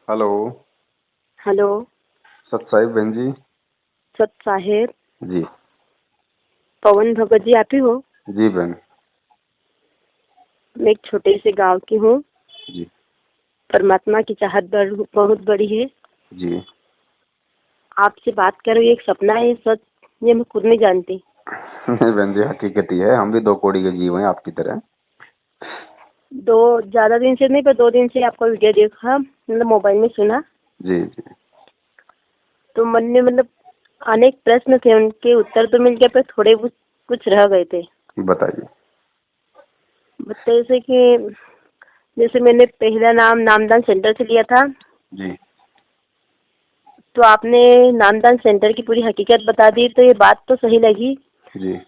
Hello. Hello. सत साहिब बहन जी। सत साहेब। जी। पवन भगत जी आप ही हो? जी बहन। मैं एक छोटे से गांव की हूँ। जी। परमात्मा की चाहत बहुत बड़ी है। जी। आपसे बात करो, ये एक सपना है, सच ये मैं खुद नहीं जानती। नहीं बहन जी, हकीकत ही है, हम भी दो कौड़ी के जीव हैं आपकी तरह। दो ज्यादा दिन से नहीं, पर 2 दिन से आपका वीडियो देखा, मतलब मोबाइल में सुना, जी जी। तो मन में मतलब अनेक प्रश्न थे, उनके उत्तर तो मिल गए पर थोड़े कुछ रह गए थे। बताइए। जैसे कि जैसे मैंने पहला नामदान सेंटर से लिया था, जी। तो आपने नामदान सेंटर की पूरी हकीकत बता दी, तो ये बात तो सही लगी जी।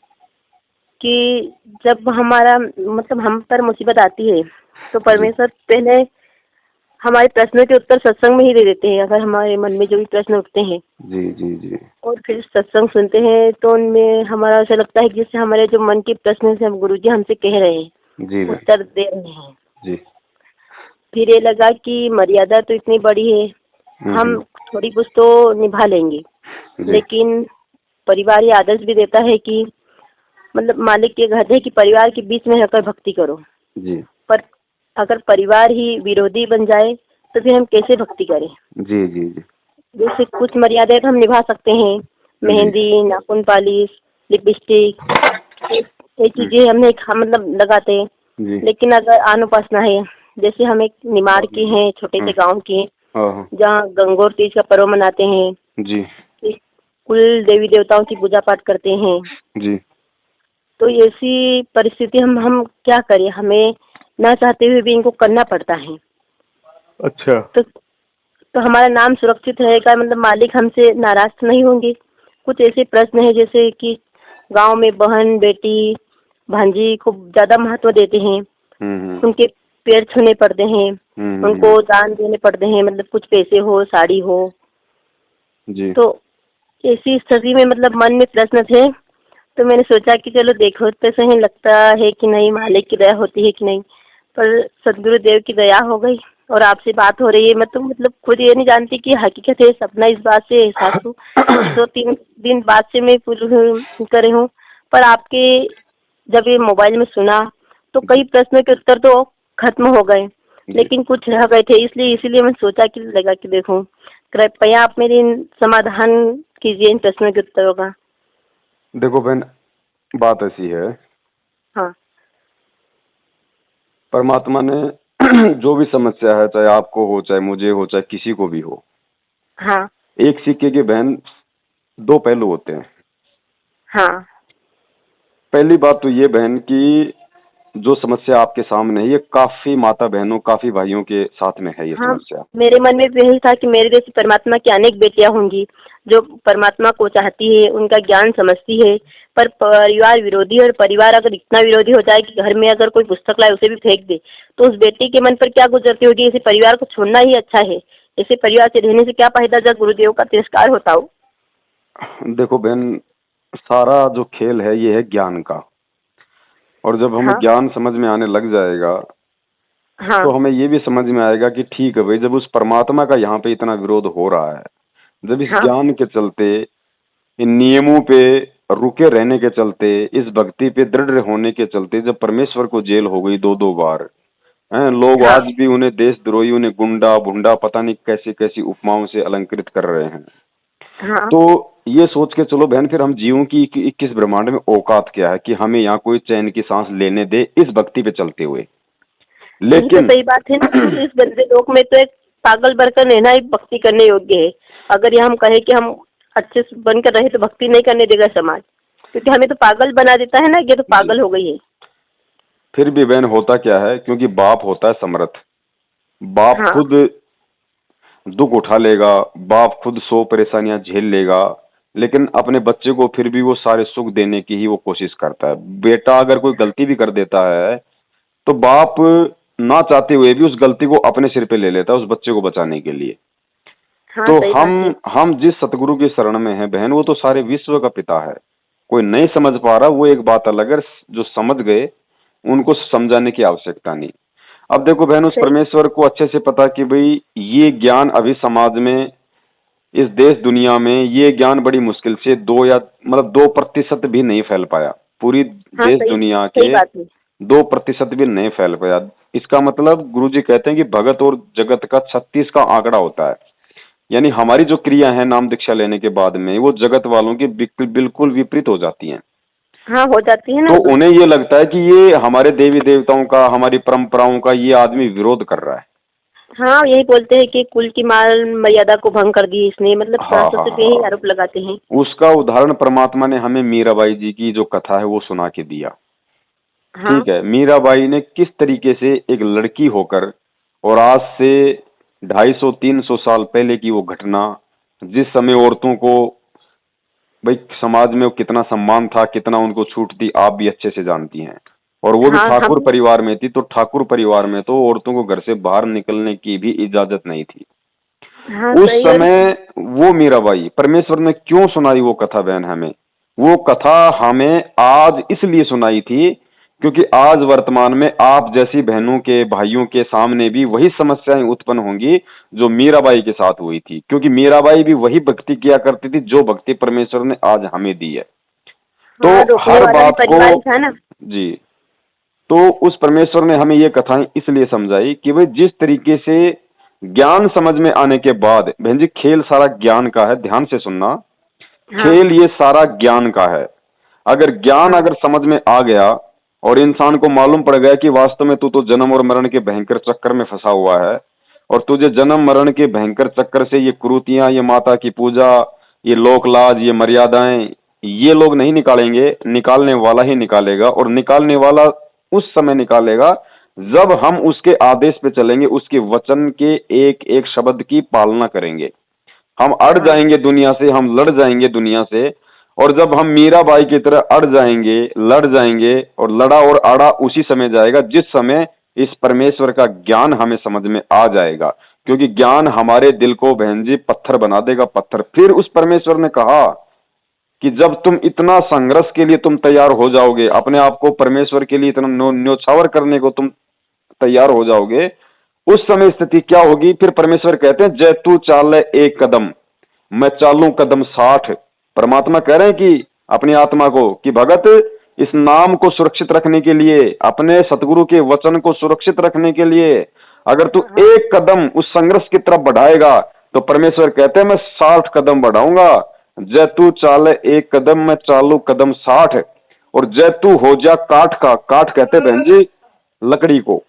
कि जब हमारा मतलब हम पर मुसीबत आती है तो जी। परमेश्वर पहले हमारे प्रश्नों के उत्तर सत्संग में ही दे देते हैं, अगर हमारे मन में जो भी प्रश्न उठते हैं। जी। जी। जी। और फिर सत्संग सुनते हैं तो उनमें हमारा ऐसा लगता है कि जिससे हमारे जो मन के प्रश्न से हम गुरुजी हमसे कह रहे हैं, जी बहन। उत्तर दे रहे हैं। जी। फिर ये लगा कि मर्यादा तो इतनी बड़ी है, हम थोड़ी कुछ तो निभा लेंगे, जी। लेकिन परिवार ये आदर्श भी देता है कि मतलब मालिक के कहते हैं कि परिवार के बीच में रहकर भक्ति करो। जी। पर अगर परिवार ही विरोधी बन जाए तो फिर हम कैसे भक्ति करें? जी। जी। जी। जैसे कुछ मर्यादाएं तो हम निभा सकते हैं, जी। मेहंदी, नाखून पालिश, लिपस्टिक, ये चीजें हम मतलब लगाते हैं। जी। लेकिन अगर आन उपासना है, जैसे हम एक निमाड़ के हैं, छोटे से गांव के, हाँ। जहाँ गंगोर तीज का पर्व मनाते हैं, जी। कुल देवी देवताओं की पूजा पाठ करते हैं। जी। तो ऐसी परिस्थिति हम क्या करें, हमें ना चाहते हुए भी इनको करना पड़ता है। अच्छा। तो हमारा नाम सुरक्षित रहेगा, मतलब मालिक हमसे नाराज तो नहीं होंगे? कुछ ऐसे प्रश्न है जैसे कि गांव में बहन बेटी भांजी को ज्यादा महत्व देते हैं, उनके पैर छूने पड़ते हैं, उनको दान देने पड़ते हैं, मतलब कुछ पैसे हो, साड़ी हो। जी। तो ऐसी स्थिति में मतलब मन में प्रश्न थे, तो मैंने सोचा कि चलो देखो तो सही लगता है कि नहीं, मालिक की दया होती है कि नहीं। पर सदगुरु देव की दया हो गई और आपसे बात हो रही है। मैं तो मतलब खुद ये नहीं जानती कि हकीकत है, सपना इस बात से एहसास हूँ 2-3 दिन बाद से मैं पूरी करे हूँ। पर आपके जब ये मोबाइल में सुना तो कई प्रश्नों के उत्तर तो खत्म हो गए, लेकिन कुछ रह गए थे, इसीलिए मैं सोचा कि लगा कि देखूं, कृपया आप मेरे समाधान कीजिए इन प्रश्नों के उत्तरों का। देखो बहन, बात ऐसी है, हाँ। परमात्मा ने जो भी समस्या है, चाहे आपको हो, चाहे मुझे हो, चाहे किसी को भी हो, हाँ। एक सिक्के के बहन दो पहलू होते हैं। हाँ। पहली बात तो ये बहन कि जो समस्या आपके सामने है, ये काफी माता बहनों, काफी भाइयों के साथ में है ये हाँ, समस्या। मेरे मन में भी यही था कि मेरे जैसी परमात्मा की अनेक बेटियां होंगी जो परमात्मा को चाहती है, उनका ज्ञान समझती है, पर परिवार विरोधी, और परिवार अगर इतना विरोधी हो जाए कि घर में अगर कोई पुस्तक लाए उसे भी फेंक दे, तो उस बेटी के मन पर क्या गुजरती होगी? ऐसे परिवार को छोड़ना ही अच्छा है, ऐसे परिवार से रहने से क्या फायदा जब गुरुदेव का तिरस्कार होता हो। देखो बहन, सारा जो खेल है ये है ज्ञान का, और जब हमें हाँ। ज्ञान समझ में आने लग जाएगा हाँ। तो हमें ये भी समझ में आएगा कि ठीक है भाई, जब उस परमात्मा का यहाँ पे इतना विरोध हो रहा है, जब इस हाँ। ज्ञान के चलते, इन नियमों पे रुके रहने के चलते, इस भक्ति पे दृढ़ होने के चलते, जब परमेश्वर को जेल हो गई 2-2 बार, हैं लोग हाँ। आज भी उन्हें देशद्रोही, उन्हें गुंडा भुंडा पता नहीं कैसी कैसी उपमाओं से अलंकृत कर रहे हैं। हाँ। तो ये सोच के चलो बहन, फिर हम जीवों की किस ब्रह्मांड में औकात क्या है कि हमें यहाँ कोई चैन की सांस लेने दे इस भक्ति पे चलते हुए। यही तो लेकिन सही बात है ना, इस गंदे लोक में तो एक पागल बनकर रहना ही भक्ति करने योग्य है। अगर ये हम कहे कि हम अच्छे से बनकर रहे तो भक्ति नहीं करने देगा समाज, क्योंकि हमें तो पागल बना देता है ना, ये तो जी, पागल हो गई है। फिर भी बहन होता क्या है, क्योंकि बाप होता है समर्थ, बाप हाँ। खुद दुख उठा लेगा, बाप खुद 100 परेशानियां झेल लेगा, लेकिन अपने बच्चे को फिर भी वो सारे सुख देने की ही वो कोशिश करता है। बेटा अगर कोई गलती भी कर देता है तो बाप ना चाहते हुए भी उस गलती को अपने सिर पे ले लेता है उस बच्चे को बचाने के लिए। हाँ, तो सही बात है। हम जिस सतगुरु की शरण में हैं बहन, वो तो सारे विश्व का पिता है। कोई नहीं समझ पा रहा वो एक बात अलग है, जो समझ गए उनको समझाने की आवश्यकता नहीं। अब देखो बहन, उस सही। परमेश्वर को अच्छे से पता कि भाई ये ज्ञान अभी समाज में, इस देश दुनिया में ये ज्ञान बड़ी मुश्किल से 2% भी नहीं फैल पाया। पूरी हाँ, देश सही दुनिया सही के बात है। 2% भी नहीं फैल पाया। इसका मतलब गुरुजी कहते हैं कि भगत और जगत का 36 का आंकड़ा होता है। यानी हमारी जो क्रिया है नाम दीक्षा लेने के बाद में, वो जगत वालों की बिल्कुल विपरीत हो जाती हैं। हाँ, हो जाती है ना। तो उन्हें ये लगता है कि ये हमारे देवी देवताओं का, हमारी परंपराओं का ये आदमी विरोध कर रहा है। हाँ, यही बोलते हैं कि कुल की मान मर्यादा को भंग कर दी इसने, मतलब हाँ सासों हाँ से यही हाँ। आरोप लगाते हैं। उसका उदाहरण परमात्मा ने हमें मीराबाई जी की जो कथा है वो सुना के दिया। हाँ ठीक है, मीराबाई ने किस तरीके से एक लड़की होकर, और आज से 250-300 साल पहले की वो घटना, जिस समय औरतों को भाई समाज में वो कितना सम्मान था, कितना उनको छूट थी, आप भी अच्छे से जानती हैं। और वो भी हाँ, ठाकुर हम। परिवार में थी, तो ठाकुर परिवार में तो औरतों को घर से बाहर निकलने की भी इजाजत नहीं थी हाँ, उस सही। और समय। वो मीराबाई, परमेश्वर ने क्यों सुनाई वो कथा बहन हमें? वो कथा हमें आज इसलिए सुनाई थी क्योंकि आज वर्तमान में आप जैसी बहनों के, भाइयों के सामने भी वही समस्याएं उत्पन्न होंगी जो मीराबाई के साथ हुई थी, क्योंकि मीराबाई भी वही भक्ति किया करती थी जो भक्ति परमेश्वर ने आज हमें दी है। तो हाँ, रोकने हर वाला भी बात को, परिवार ही था ना। जी, तो उस परमेश्वर ने हमें ये कथाएं इसलिए समझाई कि भाई जिस तरीके से ज्ञान समझ में आने के बाद, बहन जी खेल सारा ज्ञान का है, ध्यान से सुनना, हाँ खेल ये सारा ज्ञान का है। अगर ज्ञान हाँ अगर समझ में आ गया और इंसान को मालूम पड़ गया कि वास्तव में तू तो जन्म और मरण के भयंकर चक्कर में फंसा हुआ है, और तुझे जन्म मरण के भयंकर चक्कर से ये कुरीतियां, ये माता की पूजा, ये लोक लाज, ये मर्यादाएं, ये लोग नहीं निकालेंगे, निकालने वाला ही निकालेगा। और निकालने वाला उस समय निकालेगा जब हम उसके आदेश पे चलेंगे, उसके वचन के एक एक शब्द की पालना करेंगे। हम अड़ हाँ जाएंगे दुनिया से, हम लड़ जाएंगे दुनिया से। और जब हम मीराबाई की तरह अड़ जाएंगे, लड़ जाएंगे, और लड़ा और अड़ा उसी समय जाएगा जिस समय इस परमेश्वर का ज्ञान हमें समझ में आ जाएगा। क्योंकि ज्ञान हमारे दिल को बहन जी पत्थर बना देगा, पत्थर। फिर उस परमेश्वर ने कहा कि जब तुम इतना संघर्ष के लिए तुम तैयार हो जाओगे, अपने आप को परमेश्वर के लिए इतना न्योछावर करने को तुम तैयार हो जाओगे, उस समय स्थिति क्या होगी? फिर परमेश्वर कहते हैं, जय तू चाल एक कदम, मैं चालू कदम 60। परमात्मा कह रहे हैं कि अपनी आत्मा को कि भगत, इस नाम को सुरक्षित रखने के लिए, अपने सतगुरु के वचन को सुरक्षित रखने के लिए अगर तू हाँ एक कदम उस संघर्ष की तरफ बढ़ाएगा, तो परमेश्वर कहते हैं मैं 60 कदम बढ़ाऊंगा। जय तू चाल एक कदम, मैं चालू कदम 60। और जय तू हो जा काठ का, काठ कहते हैं बहन जी लकड़ी को,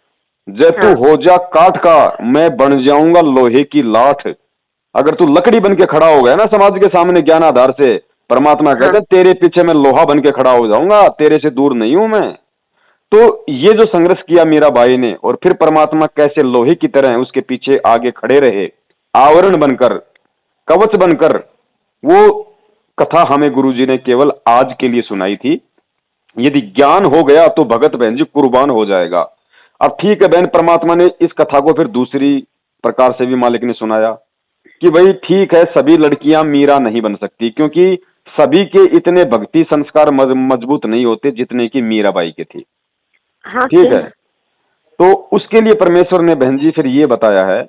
जय तू हाँ हो जा काठ का, मैं बन जाऊंगा लोहे की लाठ। अगर तू लकड़ी बन के खड़ा हो गया ना समाज के सामने ज्ञान आधार से, परमात्मा हाँ कहते हैं तेरे पीछे मैं लोहा बन के खड़ा हो जाऊंगा, तेरे से दूर नहीं हूं मैं। तो ये जो संघर्ष किया मीराबाई ने, और फिर परमात्मा कैसे लोहे की तरह उसके पीछे आगे खड़े रहे, आवरण बनकर, कवच बनकर, वो कथा हमें गुरुजी ने केवल आज के लिए सुनाई थी। यदि ज्ञान हो गया तो भगत बहन जी कुर्बान हो जाएगा। अब ठीक है बहन, परमात्मा ने इस कथा को फिर दूसरी प्रकार से भी मालिक ने सुनाया कि भाई ठीक है, सभी लड़कियां मीरा नहीं बन सकती, क्योंकि सभी के इतने भक्ति संस्कार मजबूत नहीं होते जितने की मीराबाई के थे। हाँ ठीक सही। है, तो उसके लिए परमेश्वर ने बहन जी फिर ये बताया है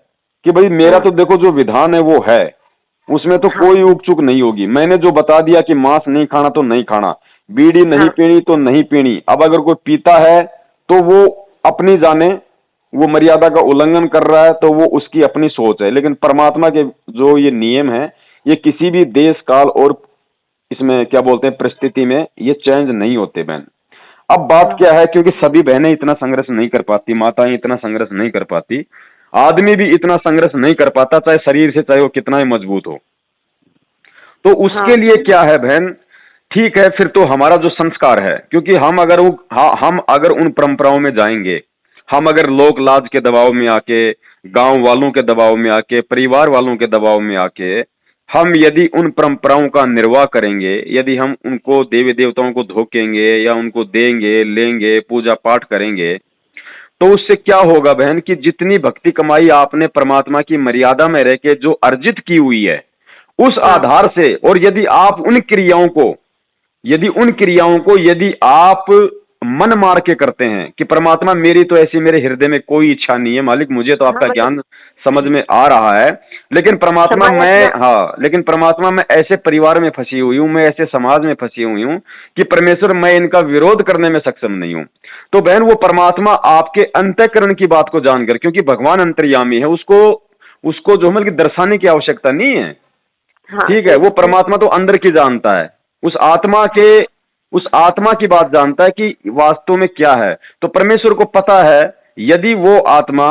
कि भाई मेरा हाँ तो देखो जो विधान है वो है, उसमें तो हाँ कोई ऊक चूक नहीं होगी। मैंने जो बता दिया कि मांस नहीं खाना तो नहीं खाना, बीड़ी नहीं हाँ पीनी तो नहीं पीनी। अब अगर कोई पीता है तो वो अपनी जाने, वो मर्यादा का उल्लंघन कर रहा है तो वो उसकी अपनी सोच है। लेकिन परमात्मा के जो ये नियम है, ये किसी भी देश काल और इसमें क्या बोलते हैं परिस्थिति में ये चेंज नहीं होते बहन। अब बात हाँ क्या है, क्योंकि सभी बहनें इतना संघर्ष नहीं कर पाती, माताएं इतना संघर्ष नहीं कर पाती, आदमी भी इतना संघर्ष नहीं कर पाता, चाहे शरीर से चाहे वो कितना ही मजबूत हो। तो उसके हाँ लिए क्या है बहन, ठीक है फिर तो हमारा जो संस्कार है, क्योंकि हम अगर उन परंपराओं में जाएंगे, हम अगर लोक लाज के दबाव में आके, गांव वालों के दबाव में आके, परिवार वालों के दबाव में आके हम यदि उन परंपराओं का निर्वाह करेंगे, यदि हम उनको देवी देवताओं को धोखेंगे या उनको देंगे लेंगे, पूजा पाठ करेंगे, तो उससे क्या होगा बहन कि जितनी भक्ति कमाई आपने परमात्मा की मर्यादा में रह के जो अर्जित की हुई है, उस हाँ आधार से, और यदि आप उन क्रियाओं को, यदि आप मन मार के करते हैं कि परमात्मा मेरी तो ऐसी मेरे हृदय में कोई इच्छा नहीं है मालिक, मुझे तो आपका हाँ, ज्ञान समझ में आ रहा है, लेकिन परमात्मा मैं, समाज हाँ लेकिन परमात्मा मैं ऐसे परिवार में फंसी हुई हूं, मैं ऐसे समाज में फंसी हुई हूं कि परमेश्वर मैं इनका विरोध करने में सक्षम नहीं हूं। तो बहन वो परमात्मा आपके अंतःकरण की बात को जानकर, क्योंकि भगवान अंतर्यामी है, उसको उसको जो मतलब कि दर्शाने की आवश्यकता नहीं है। हाँ ठीक है, सही वो बात है। परमात्मा तो अंदर की जानता है, उस आत्मा के, उस आत्मा की बात जानता है कि वास्तव में क्या है। तो परमेश्वर को पता है, यदि वो आत्मा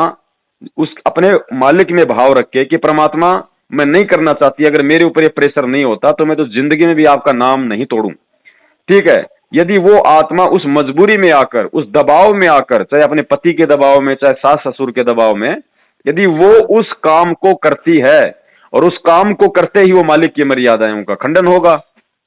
उस अपने मालिक में भाव रखे कि परमात्मा मैं नहीं करना चाहती, अगर मेरे ऊपर ये प्रेशर नहीं होता तो मैं तो जिंदगी में भी आपका नाम नहीं तोड़ूं। ठीक है, यदि वो आत्मा उस मजबूरी में आकर, उस दबाव में आकर, चाहे अपने पति के दबाव में, चाहे सास ससुर के दबाव में, यदि वो हाँ उस काम को करती है और उस काम को करते ही वो मालिक की मर्यादाओं का खंडन होगा,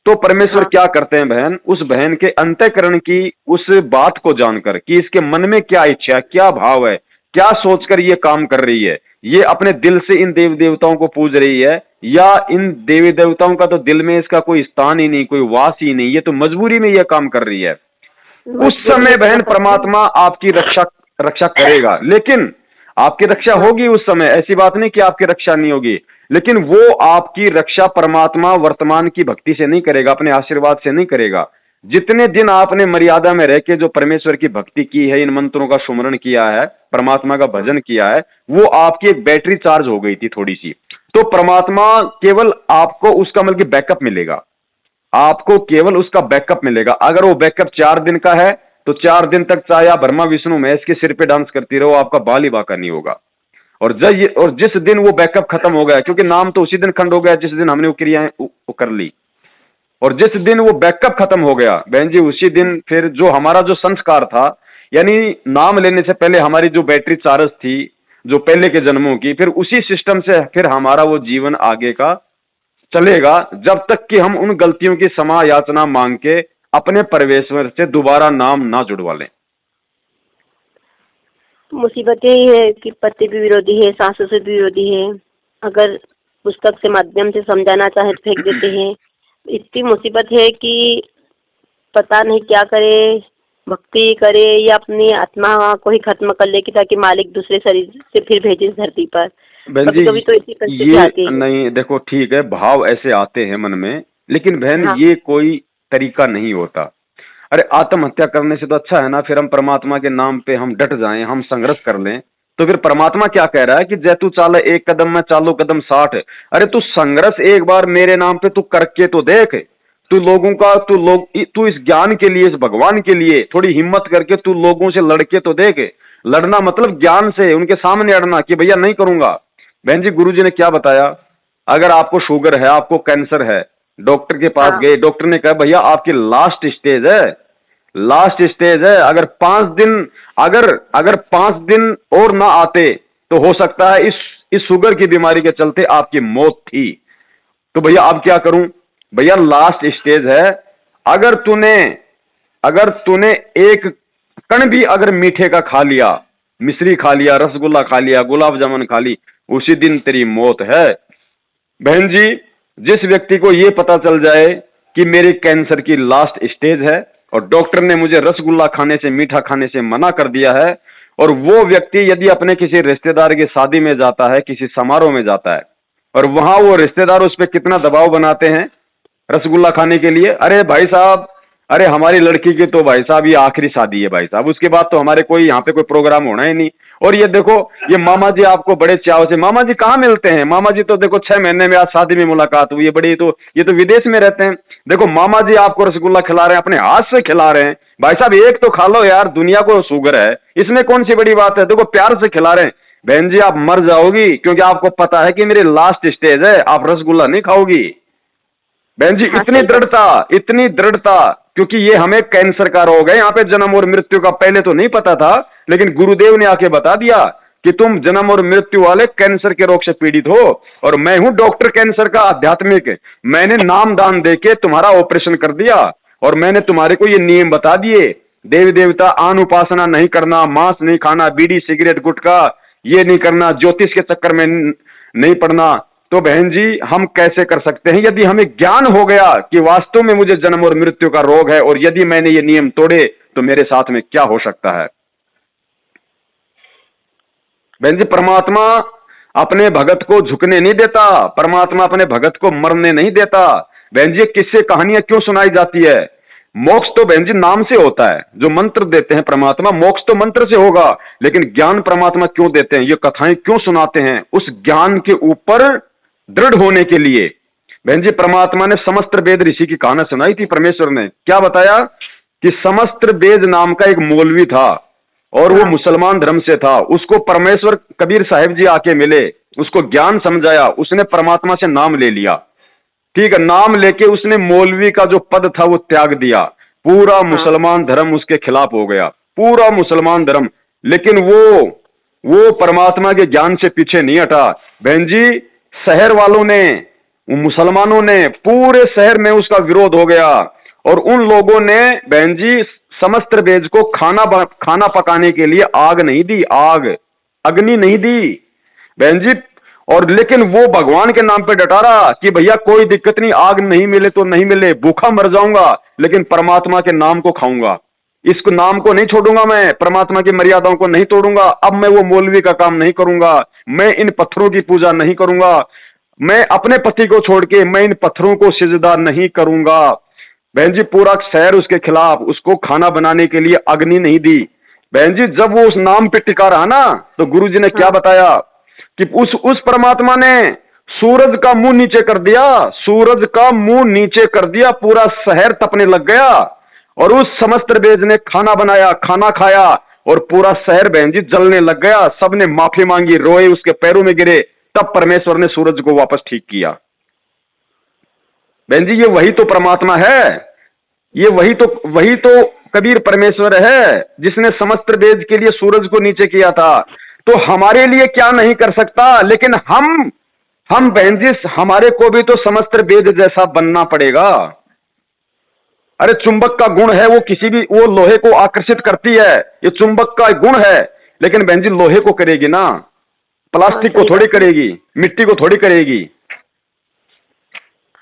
तो परमेश्वर हाँ क्या करते हैं बहन, उस बहन के अंतःकरण की उस बात को जानकर कि इसके मन में क्या इच्छा, क्या भाव है, क्या सोचकर ये काम कर रही है, ये अपने दिल से इन देव देवताओं को पूज रही है या इन देवी देवताओं का तो दिल में इसका कोई स्थान ही नहीं, कोई वास ही नहीं, ये तो मजबूरी में ये काम कर रही है। उस मजबूरी में समय बहन करना पड़ता है। परमात्मा आपकी रक्षा रक्षा करेगा, लेकिन आपकी रक्षा हाँ होगी उस समय, ऐसी बात नहीं कि आपकी रक्षा नहीं होगी, लेकिन वो आपकी रक्षा परमात्मा वर्तमान की भक्ति से नहीं करेगा, अपने आशीर्वाद से नहीं करेगा। जितने दिन आपने मर्यादा में रह के जो परमेश्वर की भक्ति की है, इन मंत्रों का सुमरण किया है, परमात्मा का भजन किया है, वो आपकी एक बैटरी चार्ज हो गई थी थोड़ी सी, तो परमात्मा केवल आपको उसका मतलब कि बैकअप मिलेगा, आपको केवल उसका बैकअप मिलेगा। अगर वो बैकअप 4 दिन का है तो 4 दिन तक चाहे आप ब्रह्मा विष्णु महेश के सिर पे डांस करती रहो, आपका बाल ही बाका नहीं होगा। और जिस दिन वो बैकअप खत्म हो गया, क्योंकि नाम तो उसी दिन खंड हो गया जिस दिन हमने वो क्रियाएं वो कर ली, और जिस दिन वो बैकअप खत्म हो गया बहन जी, उसी दिन फिर जो हमारा जो संस्कार था, यानी नाम लेने से पहले हमारी जो बैटरी चार्ज थी, जो पहले के जन्मों की, फिर उसी सिस्टम से फिर हमारा वो जीवन आगे का चलेगा, जब तक कि हम उन गलतियों की क्षमा याचना मांग के अपने परमेश्वर से दोबारा नाम ना जुड़वा लें। मुसीबत यही है कि पति भी विरोधी है, सास ससुर भी विरोधी है। अगर पुस्तक से माध्यम से समझाना चाहे तो फेंक देते हैं। इतनी मुसीबत है कि पता नहीं क्या करे, भक्ति करे या अपनी आत्मा को ही खत्म कर ले कि ताकि मालिक दूसरे शरीर से फिर भेजे इस धरती पर। बहन कभी कभी तो जी ऐसी परिस्थिति ये आती है। नहीं, देखो ठीक है भाव ऐसे आते हैं मन में, लेकिन बहन हाँ ये कोई तरीका नहीं होता। अरे आत्महत्या करने से तो अच्छा है ना, फिर हम परमात्मा के नाम पे हम डट जाएं, हम संघर्ष कर लें। तो फिर परमात्मा क्या कह रहा है कि जय तू चाले 1 कदम मैं चालो कदम 60। अरे तू संघर्ष एक बार मेरे नाम पे तू करके तो देख, तू लोगों का, तू इस ज्ञान के लिए, इस भगवान के लिए थोड़ी हिम्मत करके तू लोगों से लड़के तो देख। लड़ना मतलब ज्ञान से उनके सामने अड़ना कि भैया नहीं करूंगा। बहन जी गुरुजी ने क्या बताया, अगर आपको शुगर है, आपको कैंसर है, डॉक्टर के पास हाँ गए, डॉक्टर ने कहा भैया आपकी लास्ट स्टेज है, लास्ट स्टेज है, अगर 5 दिन, अगर अगर 5 दिन और ना आते तो हो सकता है इस शुगर की बीमारी के चलते आपकी मौत थी। तो भैया अब क्या करूं, भैया लास्ट स्टेज है, अगर तूने अगर तूने एक कण भी अगर मीठे का खा लिया, मिश्री खा लिया, रसगुल्ला खा लिया, गुलाब जामुन खा ली, उसी दिन तेरी मौत है। बहन जी जिस व्यक्ति को यह पता चल जाए कि मेरे कैंसर की लास्ट स्टेज है और डॉक्टर ने मुझे रसगुल्ला खाने से, मीठा खाने से मना कर दिया है, और वो व्यक्ति यदि अपने किसी रिश्तेदार की शादी में जाता है, किसी समारोह में जाता है, और वहां वो रिश्तेदार उस पर कितना दबाव बनाते हैं रसगुल्ला खाने के लिए, अरे भाई साहब, अरे हमारी लड़की की तो भाई साहब ये आखिरी शादी है भाई साहब, उसके बाद तो हमारे कोई यहाँ पे कोई प्रोग्राम होना ही नहीं। और ये देखो, ये मामा जी आपको बड़े चाव से, मामा जी कहाँ मिलते हैं, मामा जी तो देखो 6 महीने में आज शादी में मुलाकात हुई है, ये तो विदेश में रहते हैं, देखो मामा जी आपको रसगुल्ला खिला रहे हैं, अपने हाथ से खिला रहे हैं, भाई साहब एक तो खा लो यार, दुनिया को शुगर है, इसमें कौन सी बड़ी बात है, देखो प्यार से खिला रहे हैं। बहन जी आप मर जाओगी, क्योंकि आपको पता है कि मेरी लास्ट स्टेज है, आप रसगुल्ला नहीं खाओगी। बहन जी हाँ इतनी सही बात। दृढ़ता, इतनी दृढ़ता, क्योंकि ये हमें कैंसर का रोग है, यहाँ पे जन्म और मृत्यु का पहले तो नहीं पता था, लेकिन गुरुदेव ने आके बता दिया कि तुम जन्म और मृत्यु वाले कैंसर के रोग से पीड़ित हो, और मैं हूं डॉक्टर कैंसर का आध्यात्मिक, मैंने नाम दान देके तुम्हारा ऑपरेशन कर दिया, और मैंने तुम्हारे को ये नियम बता दिए, देवी देवता आन उपासना नहीं करना, मांस नहीं खाना, बीड़ी सिगरेट गुटखा ये नहीं करना, ज्योतिष के चक्कर में नहीं पड़ना। तो बहन जी हम कैसे कर सकते हैं, यदि हमें ज्ञान हो गया कि वास्तव में मुझे जन्म और मृत्यु का रोग है, और यदि मैंने ये नियम तोड़े तो मेरे साथ में क्या हो सकता है। बहन जी, परमात्मा अपने भगत को झुकने नहीं देता, परमात्मा अपने भगत को मरने नहीं देता। बहन जी, किससे कहानियां क्यों सुनाई जाती है? मोक्ष तो बहन जी नाम से होता है, जो मंत्र देते हैं परमात्मा, मोक्ष तो मंत्र से होगा, लेकिन ज्ञान परमात्मा क्यों देते हैं, ये कथाएं क्यों सुनाते हैं? उस ज्ञान के ऊपर दृढ़ होने के लिए। बहन जी, परमात्मा ने समस्त वेद ऋषि की कहानी सुनाई थी। परमेश्वर ने क्या बताया कि समस्त वेद नाम का एक मौलवी था और वो मुसलमान धर्म से था। उसको परमेश्वर कबीर साहिब जी आके मिले, उसको ज्ञान समझाया, उसने परमात्मा से नाम ले लिया। ठीक है, नाम लेके उसने मौलवी का जो पद था वो त्याग दिया। पूरा मुसलमान धर्म उसके खिलाफ हो गया, पूरा मुसलमान धर्म। लेकिन वो परमात्मा के ज्ञान से पीछे नहीं हटा। बहन जी, शहर वालों ने, मुसलमानों ने, पूरे शहर में उसका विरोध हो गया और उन लोगों ने बहन जी समस्त वेद को खाना पकाने के लिए आग नहीं दी, अग्नि नहीं दी बहन जी। और लेकिन वो भगवान के नाम पे डटा रहा कि भैया कोई दिक्कत नहीं, आग नहीं मिले तो नहीं मिले, भूखा मर जाऊंगा लेकिन परमात्मा के नाम को खाऊंगा, इस नाम को नहीं छोड़ूंगा, मैं परमात्मा की मर्यादाओं को नहीं तोड़ूंगा। अब मैं वो मौलवी का काम नहीं करूंगा, मैं इन पत्थरों की पूजा नहीं करूंगा, मैं अपने पति को छोड़ के मैं इन पत्थरों को सिजदा नहीं करूंगा। बहन जी, पूरा शहर उसके खिलाफ, उसको खाना बनाने के लिए अग्नि नहीं दी। बहन जी, जब वो उस नाम पे टिका रहा ना, तो गुरुजी ने क्या बताया कि उस परमात्मा ने सूरज का मुंह नीचे कर दिया, सूरज का मुंह नीचे कर दिया, पूरा शहर तपने लग गया और उस समस्त वेद ने खाना बनाया, खाना खाया और पूरा शहर बहन जी जलने लग गया। सबने माफी मांगी, रोए, उसके पैरों में गिरे, तब परमेश्वर ने सूरज को वापस ठीक किया। बहन जी, ये वही तो परमात्मा है, ये वही तो कबीर परमेश्वर है जिसने समस्त वेद के लिए सूरज को नीचे किया था। तो हमारे लिए क्या नहीं कर सकता, लेकिन हम बहन जी, हमारे को भी तो समस्त वेद जैसा बनना पड़ेगा। अरे चुंबक का गुण है, वो किसी भी, वो लोहे को आकर्षित करती है, ये चुंबक का गुण है, लेकिन बहन जी लोहे को करेगी ना, प्लास्टिक को थोड़ी करेगी, मिट्टी को थोड़ी करेगी।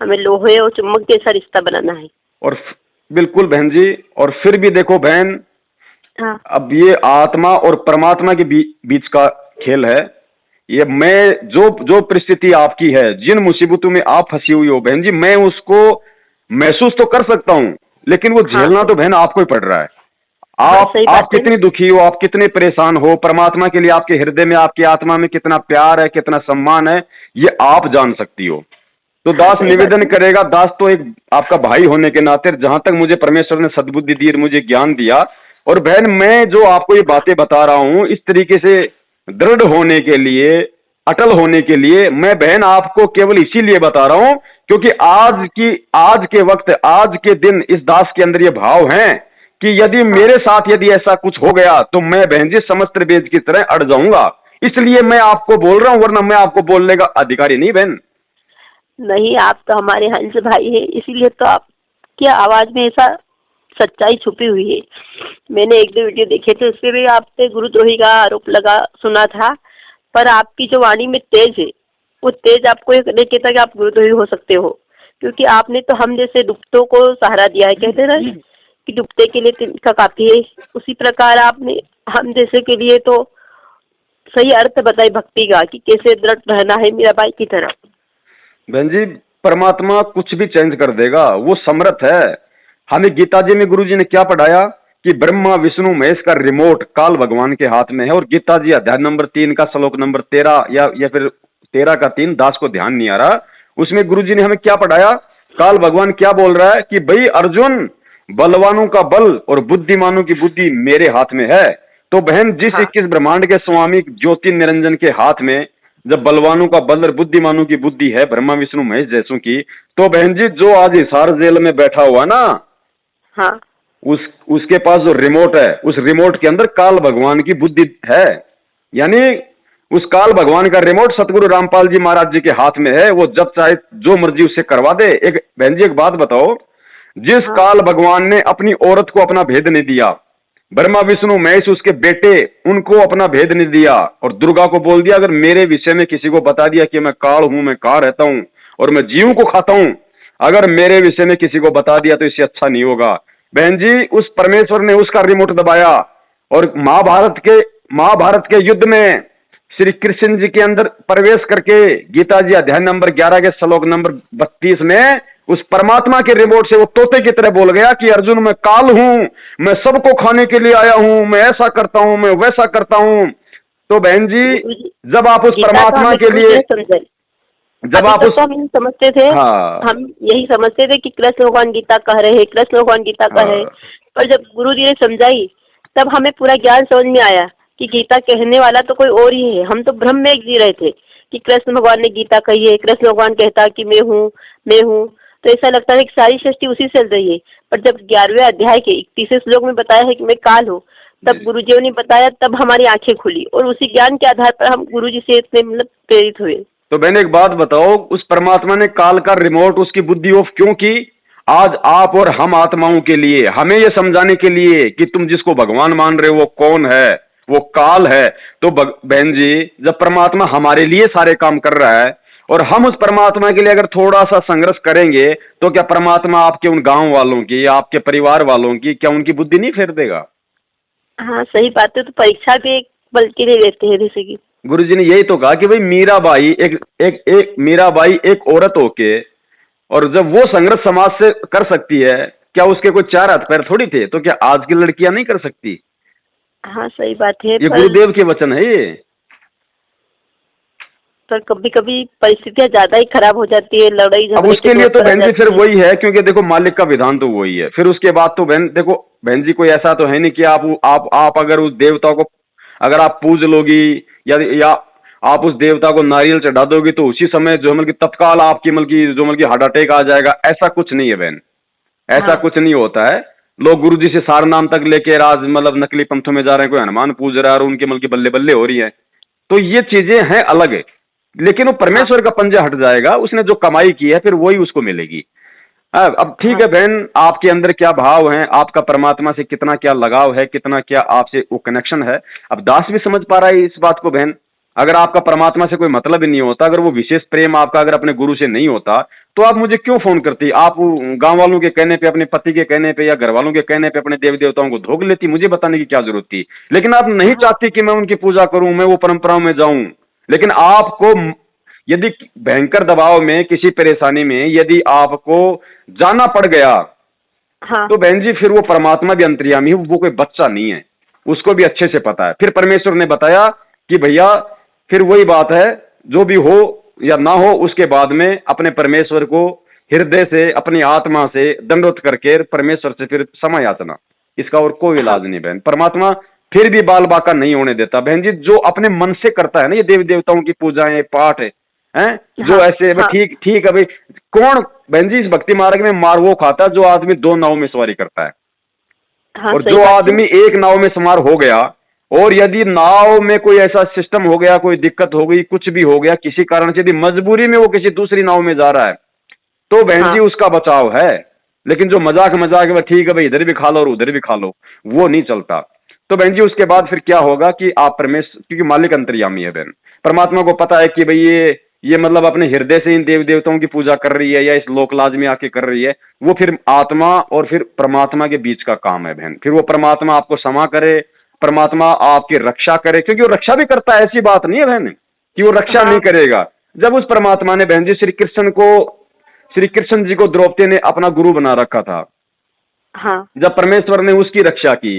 हमें लोहे और चुंबक जैसा रिश्ता बनाना है। और बिल्कुल बहन जी, और फिर भी देखो बहन, हाँ। अब ये आत्मा और परमात्मा के बीच का खेल है। ये मैं जो परिस्थिति आपकी है, जिन मुसीबतों में आप फंसी हुई हो बहन जी, मैं उसको महसूस तो कर सकता हूँ, लेकिन वो झेलना तो बहन आपको ही पड़ रहा है। आप कितनी दुखी हो, आप कितने परेशान हो, परमात्मा के लिए आपके हृदय में, आपकी आत्मा में कितना प्यार है, कितना सम्मान है, ये आप जान सकती हो। तो दास निवेदन करेगा, दास तो एक आपका भाई होने के नाते, जहां तक मुझे परमेश्वर ने सद्बुद्धि दी, मुझे ज्ञान दिया, और बहन मैं जो आपको ये बातें बता रहा हूं, इस तरीके से दृढ़ होने के लिए, अटल होने के लिए, मैं बहन आपको केवल इसीलिए बता रहा हूं क्योंकि आज के वक्त, आज के दिन इस दास के अंदर ये भाव है कि यदि मेरे साथ यदि ऐसा कुछ हो गया तो मैं बहन जी समस्त वेद की तरह अड़ जाऊंगा। इसलिए मैं आपको बोल रहा हूं, वरना मैं आपको बोलने का अधिकारी नहीं बहन। नहीं, आप तो हमारे हंस भाई है, इसीलिए तो आपकी आवाज में ऐसा सच्चाई छुपी हुई है। मैंने एक दो वीडियो देखे थे, उसमें भी आप पे गुरुद्रोही का आरोप सुना था, पर आपकी जो वाणी में तेज है, वो तेज आपको एक नहीं कहता कि आप गुरुद्रोही हो सकते हो, क्योंकि आपने तो हम जैसे डूबतों को सहारा दिया है। कहते ना कि डूबते के लिए तिनका काफी है, उसी प्रकार आपने हम जैसे के लिए तो सही अर्थ बताई भक्ति का कि कैसे दृढ़ रहना है मेरा भाई की तरह। बहन जी, परमात्मा कुछ भी चेंज कर देगा, वो समर्थ है। हमें गीता जी में गुरुजी ने क्या पढ़ाया कि ब्रह्मा विष्णु महेश का रिमोट काल भगवान के हाथ में है। और गीता जी अध्याय नंबर 3 का श्लोक नंबर 13 या फिर 13 का 3, दास को ध्यान नहीं आ रहा, उसमें गुरुजी ने हमें क्या पढ़ाया, काल भगवान क्या बोल रहा है कि भाई अर्जुन, बलवानों का बल और बुद्धिमानों की बुद्धि मेरे हाथ में है। तो बहन, जिस 21 ब्रह्मांड के स्वामी ज्योति निरंजन के हाथ में जब बलवानों का बल और बुद्धिमानों की बुद्धि है, ब्रह्मा विष्णु महेश जैसों की, तो बहन जी जो आज हिसार जेल में बैठा हुआ ना, हाँ, उसके पास जो रिमोट है, उस रिमोट के अंदर काल भगवान की बुद्धि है। यानी उस काल भगवान का रिमोट सतगुरु रामपाल जी महाराज जी के हाथ में है। वो जब चाहे जो मर्जी उससे करवा दे। एक बहन जी, एक बात बताओ, जिस काल भगवान ने अपनी औरत को अपना भेद नहीं दिया, ब्रह्मा विष्णु महेश उसके बेटे, उनको अपना भेद नहीं दिया, और दुर्गा को बोल दिया अगर मेरे विषय में किसी को बता दिया कि मैं काल हूं, मैं कहां रहता हूं और मैं जीव को खाता हूं, अगर मेरे विषय में किसी को बता दिया तो इससे अच्छा नहीं होगा। बहन जी उस परमेश्वर ने उसका रिमोट दबाया और महाभारत के युद्ध में श्री कृष्ण जी के अंदर प्रवेश करके गीता जी अध्याय नंबर 11 के श्लोक नंबर 32 में उस परमात्मा के रिमोट से वो तोते की तरह बोल गया कि अर्जुन मैं काल हूं, मैं सबको खाने के लिए आया हूं, मैं ऐसा करता हूं, मैं वैसा करता हूं। तो बहन जी जब आप उस परमात्मा के लिए जब आप उस हम यही समझते थे, हाँ हम यही समझते थे कि कृष्ण भगवान गीता कह रहे हैं, कृष्ण भगवान गीता कह रहे हैं। पर जब गुरु जी ने समझाई तब हमें पूरा ज्ञान समझ में आया कि गीता कहने वाला तो कोई और ही है। हम तो भ्रम में जी रहे थे कि कृष्ण भगवान ने गीता कही है, कृष्ण भगवान कहता कि मैं हूँ मैं हूँ। तो ऐसा लगता है कि सारी सृष्टि उसी से चल रही है। पर जब 11वें अध्याय के 31वें श्लोक में बताया है कि मैं काल हूँ, तब गुरुजियों ने बताया, तब हमारी आंखें खुली और उसी ज्ञान के आधार पर हम गुरुजी से इतने मतलब प्रेरित हुए। तो मैंने एक बात बताओ, उस परमात्मा ने काल का रिमोट उसकी बुद्धि ऑफ क्यों की? आज आप और हम आत्माओं के लिए, हमें यह समझाने के लिए कि तुम जिसको भगवान मान रहे हो वो कौन है, वो काल है। तो बहन जी जब परमात्मा हमारे लिए सारे काम कर रहा है और हम उस परमात्मा के लिए अगर थोड़ा सा संघर्ष करेंगे तो क्या परमात्मा आपके उन गांव वालों की या आपके परिवार वालों की क्या उनकी बुद्धि नहीं फेर देगा? हाँ सही बात है। तो परीक्षा भी एक पल के लिए लेते हैं जैसे कि गुरुजी ने यही तो कहा कि भाई मीराबाई एक मीराबाई एक औरत होके और जब वो संघर्ष समाज से कर सकती है, क्या उसके कोई 4 हाथ पैर थोड़ी थे? तो क्या आज की लड़कियां नहीं कर सकती? हाँ सही बात है। ये गुरुदेव के वचन है ये। पर कभी कभी परिस्थितियां ज्यादा ही खराब हो जाती है, लड़ाई अब झगड़े उसके लिए तो बहन जी फिर वही है, क्योंकि देखो मालिक का विधान तो वही है। फिर उसके बाद तो बहन देखो, बहन जी कोई ऐसा तो है नहीं कि आप अगर उस देवता को अगर आप पूज लोगी या आप उस देवता को नारियल चढ़ा दोगे तो उसी समय जो मतलब तत्काल आपकी मतलब की हार्ट अटैक आ जाएगा, ऐसा कुछ नहीं है बहन। ऐसा हाँ। कुछ नहीं होता है। लोग गुरुजी से सार नाम तक लेके आज मतलब नकली पंथों में जा रहे हैं, कोई हनुमान पूज रहा है और उनके मतलब की बल्ले बल्ले हो रही है। तो ये चीजें हैं अलग है, लेकिन वो परमेश्वर का पंजा हट जाएगा, उसने जो कमाई की है फिर वही उसको मिलेगी। अब ठीक है बहन, आपके अंदर क्या भाव है, आपका परमात्मा से कितना क्या लगाव है, कितना क्या आपसे वो कनेक्शन है, अब दास भी समझ पा रहा है इस बात को बहन। अगर आपका परमात्मा से कोई मतलब ही नहीं होता, अगर वो विशेष प्रेम आपका अगर अपने गुरु से नहीं होता तो आप मुझे क्यों फोन करती? आप गांव वालों के कहने पे, अपने पति के कहने पे या घर वालों के कहने पे अपने देवी देवताओं को धोख लेती, मुझे बताने की क्या जरूरत थी? लेकिन आप नहीं चाहती कि मैं उनकी पूजा करूं, मैं वो परंपराओं में जाऊं। लेकिन आपको यदि भयंकर दबाव में, किसी परेशानी में यदि आपको जाना पड़ गया, हाँ। तो बहन जी फिर वो परमात्मा भी अंतर्यामी है, वो कोई बच्चा नहीं है, उसको भी अच्छे से पता है। फिर परमेश्वर ने बताया कि भैया फिर वही बात है, जो भी हो या ना हो उसके बाद में अपने परमेश्वर को हृदय से, अपनी आत्मा से दंडवत करके परमेश्वर से फिर क्षमा याचना, इसका और कोई इलाज नहीं बहन। परमात्मा फिर भी बाल बाका नहीं होने देता बहन जी। जो अपने मन से करता है ना ये देवी देवताओं की पूजाएं पाठ हैं, जो ऐसे ठीक ठीक है भाई। कौन बहन जी इस भक्ति मार्ग में मार वो खाता जो आदमी 2 नाव में सवारी करता है। और जो आदमी एक नाव में सवार हो गया और यदि नाव में कोई ऐसा सिस्टम हो गया, कोई दिक्कत हो गई, कुछ भी हो गया किसी कारण से, यदि मजबूरी में वो किसी दूसरी नाव में जा रहा है तो बहन जी उसका बचाव है। लेकिन जो मजाक मजाक ठीक है भाई इधर भी खा लो और उधर भी खा लो, वो नहीं चलता। तो बहन जी उसके बाद फिर क्या होगा कि आप परमेश्वर, क्योंकि मालिक अंतर्यामी है बहन, परमात्मा को पता है कि भाई ये मतलब अपने हृदय से इन देवी देवताओं की पूजा कर रही है या इस लोकलाज में आके कर रही है, वो फिर आत्मा और फिर परमात्मा के बीच का काम है बहन। फिर वो परमात्मा आपको क्षमा करे, परमात्मा आपकी रक्षा करे, क्योंकि वो रक्षा भी करता है, ऐसी बात नहीं है बहन कि वो रक्षा नहीं करेगा। जब उस परमात्मा ने बहन जी श्री कृष्ण जी को द्रौपदी ने अपना गुरु बना रखा था, जब परमेश्वर ने उसकी रक्षा की,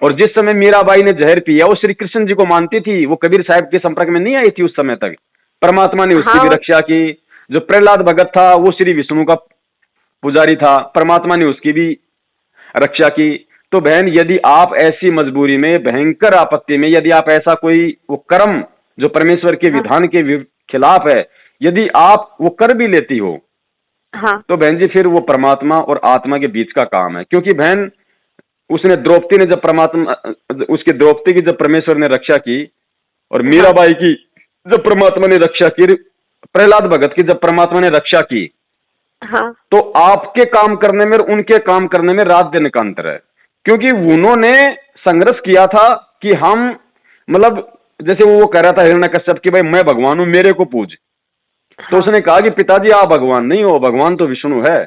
और जिस समय मीराबाई ने जहर पिया वो श्री कृष्ण जी को मानती थी, वो कबीर साहब के संपर्क में नहीं आई थी उस समय तक, परमात्मा ने उसकी भी रक्षा की। जो प्रहलाद भगत था वो श्री विष्णु का पुजारी था, परमात्मा ने उसकी भी रक्षा की। तो बहन यदि आप ऐसी मजबूरी में, भयंकर आपत्ति में, यदि आप ऐसा कोई वो कर्म जो परमेश्वर के विधान के खिलाफ है, यदि आप वो कर भी लेती हो, तो बहन जी फिर वो परमात्मा और आत्मा के बीच का काम है। क्योंकि बहन उसने द्रौपदी ने जब द्रौपदी की जब परमेश्वर ने रक्षा की, और मीराबाई की जब परमात्मा ने रक्षा की, प्रहलाद भगत की जब परमात्मा ने रक्षा की, तो आपके काम करने में उनके काम करने में रात दिन का अंतर है। क्योंकि उन्होंने संघर्ष किया था कि हम मतलब जैसे वो कह रहा था हिरण्यकश्यप कि भाई मैं भगवान हूं, मेरे को पूज। तो उसने कहा कि पिताजी आप भगवान नहीं हो, भगवान तो विष्णु है,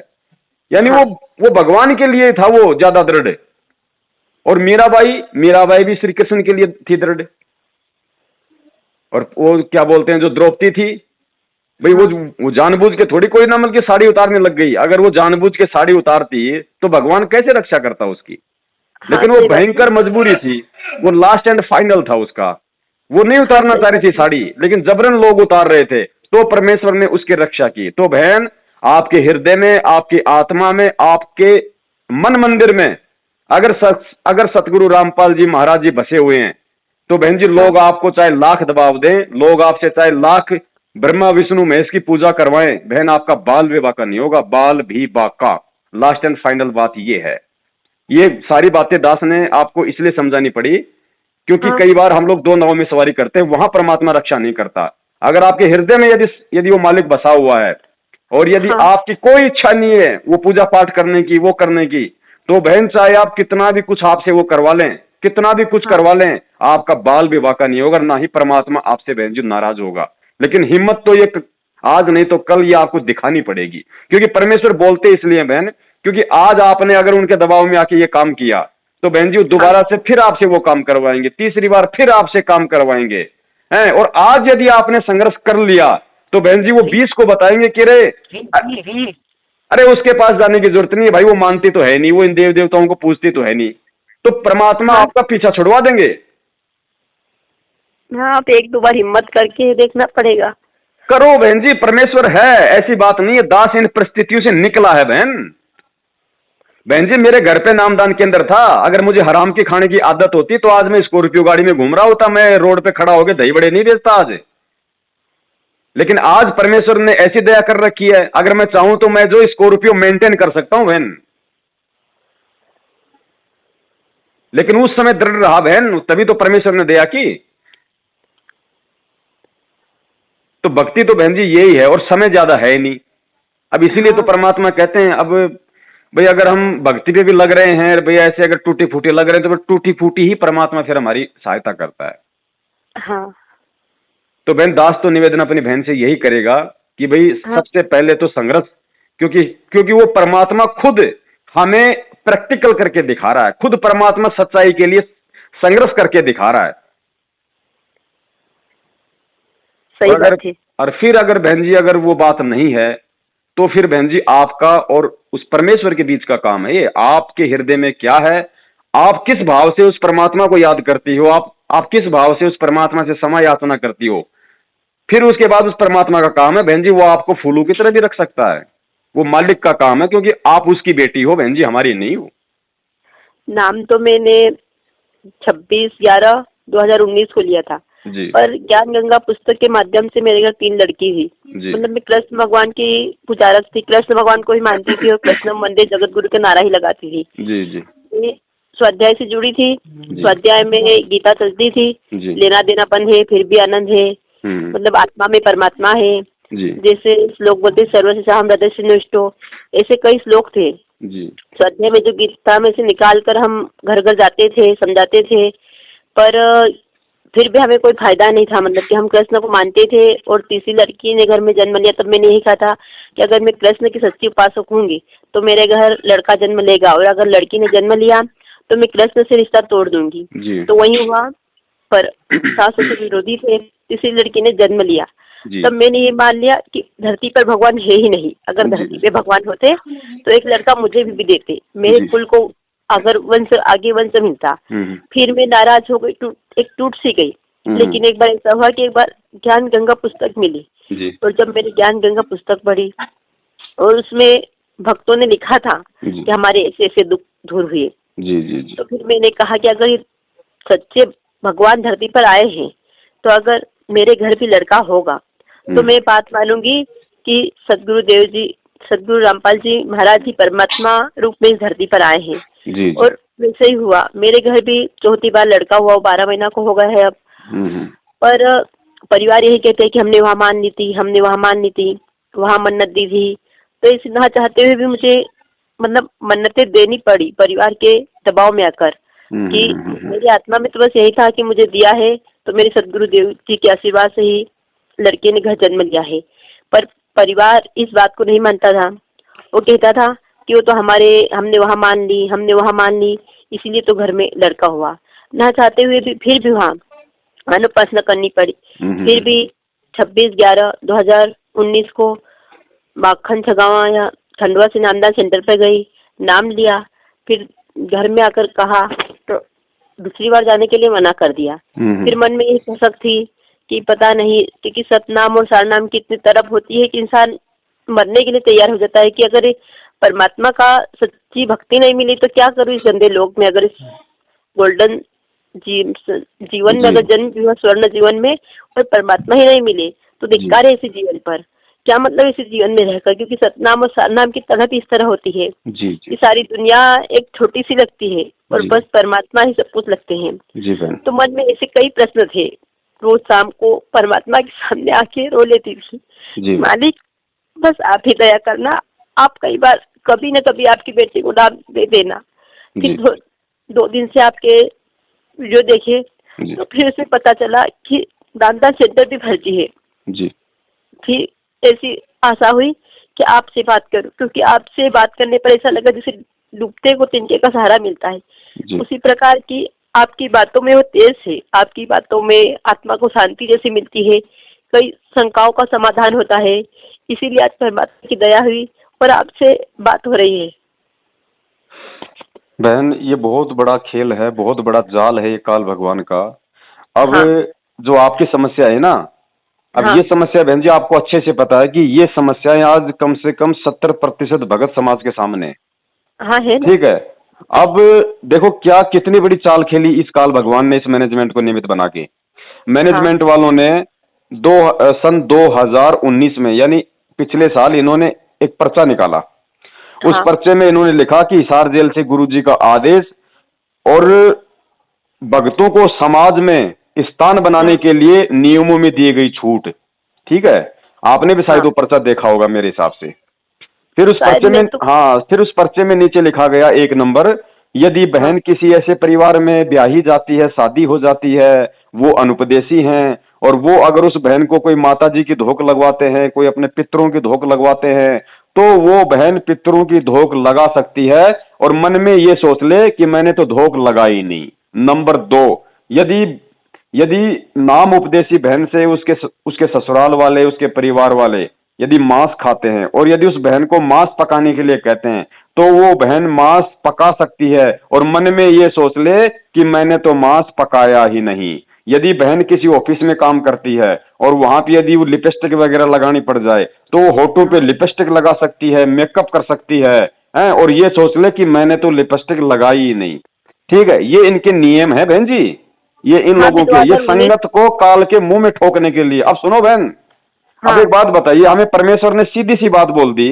यानी वो भगवान के लिए था वो ज्यादा दृढ़। और मीराबाई भी श्री कृष्ण के लिए थी दृढ़। और वो क्या बोलते हैं जो द्रौपदी थी भाई, वो जानबूझ के थोड़ी कोई नमल की साड़ी उतारने लग गई। अगर वो जानबूझ के साड़ी उतारती तो भगवान कैसे रक्षा करता उसकी। लेकिन वो भयंकर मजबूरी थी, वो लास्ट एंड फाइनल था उसका। वो नहीं उतारना चाह रही थी साड़ी, लेकिन जबरन लोग उतार रहे थे, तो परमेश्वर ने उसकी रक्षा की। तो बहन, आपके हृदय में, आपकी आत्मा में, आपके मन मंदिर में अगर सतगुरु रामपाल जी महाराज जी बसे हुए हैं, तो बहन जी लोग आपको चाहे लाख दबाव दें, लोग आपसे चाहे लाख ब्रह्मा विष्णु महेश की पूजा करवाएं, बहन आपका बाल भी बाका नहीं होगा, बाल भी बाका। लास्ट एंड फाइनल बात ये है। ये सारी बातें दास ने आपको इसलिए समझानी पड़ी क्योंकि कई बार हम लोग दो नावों में सवारी करते हैं, वहां परमात्मा रक्षा नहीं करता। अगर आपके हृदय में यदि वो मालिक बसा हुआ है और यदि आपकी कोई इच्छा नहीं है वो पूजा पाठ करने की, वो करने की, तो बहन चाहे आप कितना भी कुछ आपसे वो करवा लें, कितना भी कुछ करवा लें, आपका बाल भी बाका नहीं होगा, ना ही परमात्मा आपसे बहन जी नाराज होगा। लेकिन हिम्मत तो ये आज नहीं तो कल ये आपको दिखानी पड़ेगी, क्योंकि परमेश्वर बोलते इसलिए बहन, क्योंकि आज आपने अगर उनके दबाव में आके ये काम किया तो बहन जी दोबारा से फिर आपसे वो काम करवाएंगे, तीसरी बार फिर आपसे काम करवाएंगे हैं। और आज यदि आपने संघर्ष कर लिया तो बहन जी वो 20 को बताएंगे कि अरे उसके पास जाने की जरूरत नहीं है भाई, वो मानती तो है नहीं, वो इन देव देवताओं को पूजती तो है नहीं। तो परमात्मा आपका पीछा छुड़वा देंगे। हाँ, आप एक दो बार हिम्मत करके देखना पड़ेगा। करो बहन जी, परमेश्वर है, ऐसी बात नहीं है। दास इन परिस्थितियों से निकला है बहन जी। मेरे घर पे नामदान केंद्र था, अगर मुझे हराम की खाने की आदत होती तो आज मैं स्कॉर्पियो गाड़ी में घूम रहा होता, मैं रोड पे खड़ा होकर दही बड़े नहीं बेचता आज। लेकिन आज परमेश्वर ने ऐसी दया कर रखी है, अगर मैं चाहूं तो मैं जो स्कॉर्पियो मेंटेन कर सकता हूं बहन। लेकिन उस समय दृढ़ रहा बहन, तभी तो परमेश्वर ने दया की। तो भक्ति तो बहन जी यही है, और समय ज्यादा है ही नहीं। अब इसीलिए तो परमात्मा कहते हैं, अब भाई अगर हम भक्ति पे भी लग रहे हैं भाई, ऐसे अगर टूटी फूटी लग रहे हैं तो टूटी फूटी ही परमात्मा फिर हमारी सहायता करता है। हाँ। तो बहन दास तो निवेदन अपनी बहन से यही करेगा कि भाई सबसे पहले तो संघर्ष, क्योंकि वो परमात्मा खुद हमें प्रैक्टिकल करके दिखा रहा है, खुद परमात्मा सच्चाई के लिए संघर्ष करके दिखा रहा है। सही बात है। और फिर अगर बहन जी अगर वो बात नहीं है तो फिर बहन जी आपका और उस परमेश्वर के बीच का काम है ये। आपके हृदय में क्या है, आप किस भाव से उस परमात्मा को याद करती हो, आप किस भाव से उस परमात्मा से समय याचना करती हो, फिर उसके बाद उस परमात्मा का काम है बहन जी वो आपको फूलों की तरह भी रख सकता है। वो मालिक का काम है, क्योंकि आप उसकी बेटी हो बहन जी, हमारी नहीं हो। नाम तो मैंने 26/11/2019 को लिया था जी। पर ज्ञान गंगा पुस्तक के माध्यम से मेरे घर 3 लड़की थी। मतलब मैं कृष्ण भगवान की पुजारक थी, कृष्ण भगवान को ही मानती थी और कृष्ण मंदिर जगत गुरु का नारा ही लगाती थी जी जी। स्वाध्याय से जुड़ी थी, स्वाध्याय में गीता चलती थी, लेना देनापन है फिर भी आनंद है, मतलब आत्मा में परमात्मा है। जैसे श्लोक बोलते सर्वशिषा हृदय से निष्ठो, ऐसे कई श्लोक थे स्वाध्याय में जो गीता में से निकाल कर हम घर घर जाते थे, समझाते थे, पर फिर भी हमें कोई फायदा नहीं था। मतलब कि हम कृष्ण को मानते थे और तीसरी लड़की ने घर में जन्म लिया, तब मैंने यही कहा था कि अगर मैं कृष्ण की सच्ची उपासक होंगी तो मेरे घर लड़का जन्म लेगा, और अगर लड़की ने जन्म लिया तो मैं कृष्ण से रिश्ता तोड़ दूंगी। तो वही हुआ, पर सास ससुर विरोधी थे, तीसरी लड़की ने जन्म लिया। तब मैंने ये मान लिया कि धरती पर भगवान है ही नहीं, अगर धरती पे भगवान होते तो एक लड़का मुझे भी देते, मेरे कुल को अगर वंश आगे वंश मिलता। फिर मैं नाराज हो गई, टूट सी गई। लेकिन एक बार ऐसा हुआ कि एक बार ज्ञान गंगा पुस्तक मिली, और जब मैंने ज्ञान गंगा पुस्तक पढ़ी और उसमें भक्तों ने लिखा था कि हमारे ऐसे ऐसे दुख दूर हुए, तो फिर मैंने कहा कि अगर ये सच्चे भगवान धरती पर आए हैं तो अगर मेरे घर भी लड़का होगा तो मैं बात मानूंगी कि सदगुरु रामपाल जी महाराज जी परमात्मा रूप में इस धरती पर आए हैं। और वैसे ही हुआ, मेरे घर भी चौथी बार लड़का हुआ, 12 महीना को हो गया है अब। पर परिवार यही कहते हैं कि हमने वहाँ मान ली थी, वहाँ मन्नत दी थी, तो इस ना चाहते हुए भी मुझे मतलब मन्नतें देनी पड़ी परिवार के दबाव में आकर, कि मेरी आत्मा में तो बस यही था कि मुझे दिया है तो मेरे सदगुरु देव जी के आशीर्वाद से ही लड़के ने घर जन्म लिया है। पर परिवार इस बात को नहीं मानता था, वो कहता था कि वो तो हमने वहाँ मान ली, हमने वहाँ मान ली, इसीलिए तो घर में लड़का हुआ। ना चाहते हुए भी फिर भी वहाँ अनुपासना करनी पड़ी। फिर भी 26/11/2019 को माखन छगावा या खंडवा से नामदान सेंटर पे गई, नाम लिया, फिर घर में आकर कहा तो दूसरी बार जाने के लिए मना कर दिया। फिर मन में यही कसक थी कि पता नहीं, क्योंकि सतनाम और सारनाम की इतनी तरफ होती है कि इंसान मरने के लिए तैयार हो जाता है कि अगर परमात्मा का सच्ची भक्ति नहीं मिली तो क्या करूँ इस गंदे लोक में, अगर इस गोल्डन जीवन में अगर जन्म जीवन स्वर्ण जीवन में और परमात्मा ही नहीं मिले तो धिक्कार है इसी जीवन पर। क्या मतलब इसी जीवन में रहकर, क्योंकि सतनाम और सारनाम की तड़प इस तरह होती है कि सारी दुनिया एक छोटी सी लगती है और बस परमात्मा ही सब कुछ लगते हैं। तो मन में ऐसे कई प्रश्न थे। रोज शाम को परमात्मा के सामने आके रो लेती थी, मालिक बस आप ही दया करना, आप कई बार कभी न कभी आपकी बेटी को नाम दे देना। फिर 2 दिन से आपके वीडियो देखे तो फिर उसमें पता चला कि नामदान सेंटर भी भर्ती है जी। फिर ऐसी आशा हुई कि आपसे बात करूं, क्योंकि आपसे बात करने पर ऐसा लगा जैसे डूबते को तिनके का सहारा मिलता है। उसी प्रकार की आपकी बातों में वो तेज है, आपकी बातों में आत्मा को शांति जैसी मिलती है, कई शंकाओं का समाधान होता है। इसीलिए आज परमात्मा की दया हुई और आपसे बात हो रही है। बहन, ये बहुत बड़ा खेल है, बहुत बड़ा जाल है ये काल भगवान का। अब जो आपकी समस्या है ना, अब ये समस्या बहन जी आपको अच्छे से पता है कि ये समस्याएं आज कम से कम 70% भगत समाज के सामने है। ठीक है, अब देखो क्या कितनी बड़ी चाल खेली इस काल भगवान ने इस मैनेजमेंट को निमित्त बना के। मैनेजमेंट वालों ने सन 2019 में यानी पिछले साल इन्होंने एक पर्चा निकाला। उस पर्चे में इन्होंने लिखा कि हिसार जेल से गुरुजी का आदेश और भक्तों को समाज में स्थान बनाने के लिए नियमों में दी गई छूट। ठीक है, आपने भी शायद वो पर्चा देखा होगा मेरे हिसाब से। फिर उस पर्चे में फिर उस पर्चे में नीचे लिखा गया 1 नंबर, यदि बहन किसी ऐसे परिवार में ब्याही जाती है, शादी हो जाती है, वो अनुपदेशी हैं और वो अगर उस बहन को कोई माता जी की धोख लगवाते हैं, कोई अपने पितरों की धोख लगवाते हैं, तो वो बहन पितरों की धोख लगा सकती है और मन में ये सोच ले कि मैंने तो धोख लगाई नहीं। नंबर 2, यदि नाम उपदेशी बहन से उसके ससुराल वाले, उसके परिवार वाले यदि मांस खाते हैं और यदि उस बहन को मांस पकाने के लिए कहते हैं तो वो बहन मांस पका सकती है और मन में ये सोच ले कि मैंने तो मांस पकाया ही नहीं। यदि बहन किसी ऑफिस में काम करती है और वहां पे यदि वो लिपस्टिक वगैरह लगानी पड़ जाए तो वो होठों पे लिपस्टिक लगा सकती है, मेकअप कर सकती है, और ये सोच ले कि मैंने तो लिपस्टिक लगाई ही नहीं। ठीक है, ये इनके नियम है बहन जी, ये इन लोगों के, ये संगत को काल के मुंह में ठोकने के लिए। अब सुनो बहन, अब एक बात बताइए, हमें परमेश्वर ने सीधी सी बात बोल दी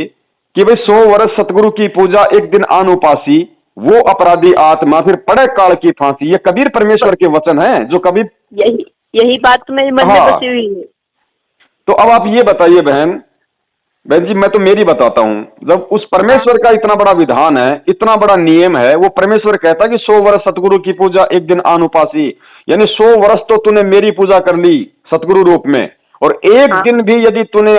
कि भाई 100 वर्ष सतगुरु की पूजा, एक दिन अनुपासी, वो अपराधी आत्मा फिर पड़े काल की फांसी। ये कबीर परमेश्वर के वचन हैं जो कभी यही बात मेरे मन में बसी हुई है। तो अब आप ये बताइए बहन जी, मैं तो मेरी बताता हूं, जब उस परमेश्वर का इतना बड़ा विधान है, इतना बड़ा नियम है, वो परमेश्वर कहता है कि 100 वर्ष सतगुरु की पूजा, एक दिन अनुपासी, यानी 100 वर्ष तो तूने मेरी पूजा कर ली सतगुरु रूप में, और एक दिन भी यदि तूने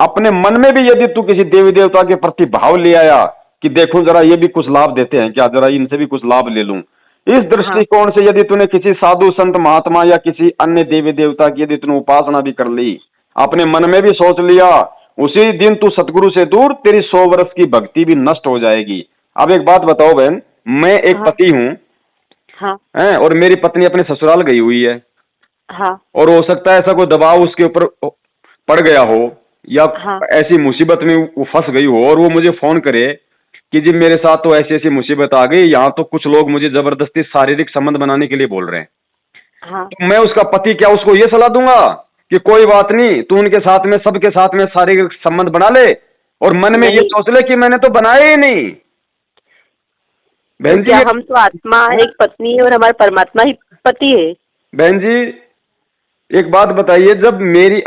अपने मन में भी यदि तू किसी देवी देवता के प्रति भाव ले आया कि देखूं जरा ये भी कुछ लाभ देते हैं क्या, जरा इनसे भी कुछ लाभ ले लूं, इस दृष्टिकोण से यदि तूने किसी साधु संत महात्मा या किसी अन्य देवी देवता की यदि तूने उपासना भी कर ली, अपने मन में भी सोच लिया, उसी दिन तू सतगुरु से दूर, तेरी 100 वर्ष की भक्ति भी नष्ट हो जाएगी। अब एक बात बताओ बहन, मैं एक पति हूं और मेरी पत्नी अपने ससुराल गई हुई है, और हो सकता है ऐसा कोई दबाव उसके ऊपर पड़ गया हो या ऐसी मुसीबत में वो फंस गई हो और वो मुझे फोन करे कि जी मेरे साथ तो ऐसी ऐसी मुसीबत आ गई, यहाँ तो कुछ लोग मुझे जबरदस्ती शारीरिक संबंध बनाने के लिए बोल रहे हैं। तो मैं उसका पति क्या उसको ये सलाह दूंगा कि कोई बात नहीं, तू उनके साथ में, सबके साथ में शारीरिक संबंध बना ले, और मन में ये सोच ले कि मैंने तो बनाया ही नहीं। बहन जी, हम तो आत्मा एक पत्नी है और हमारा परमात्मा ही पति है। बहन जी एक बात बताइए, जब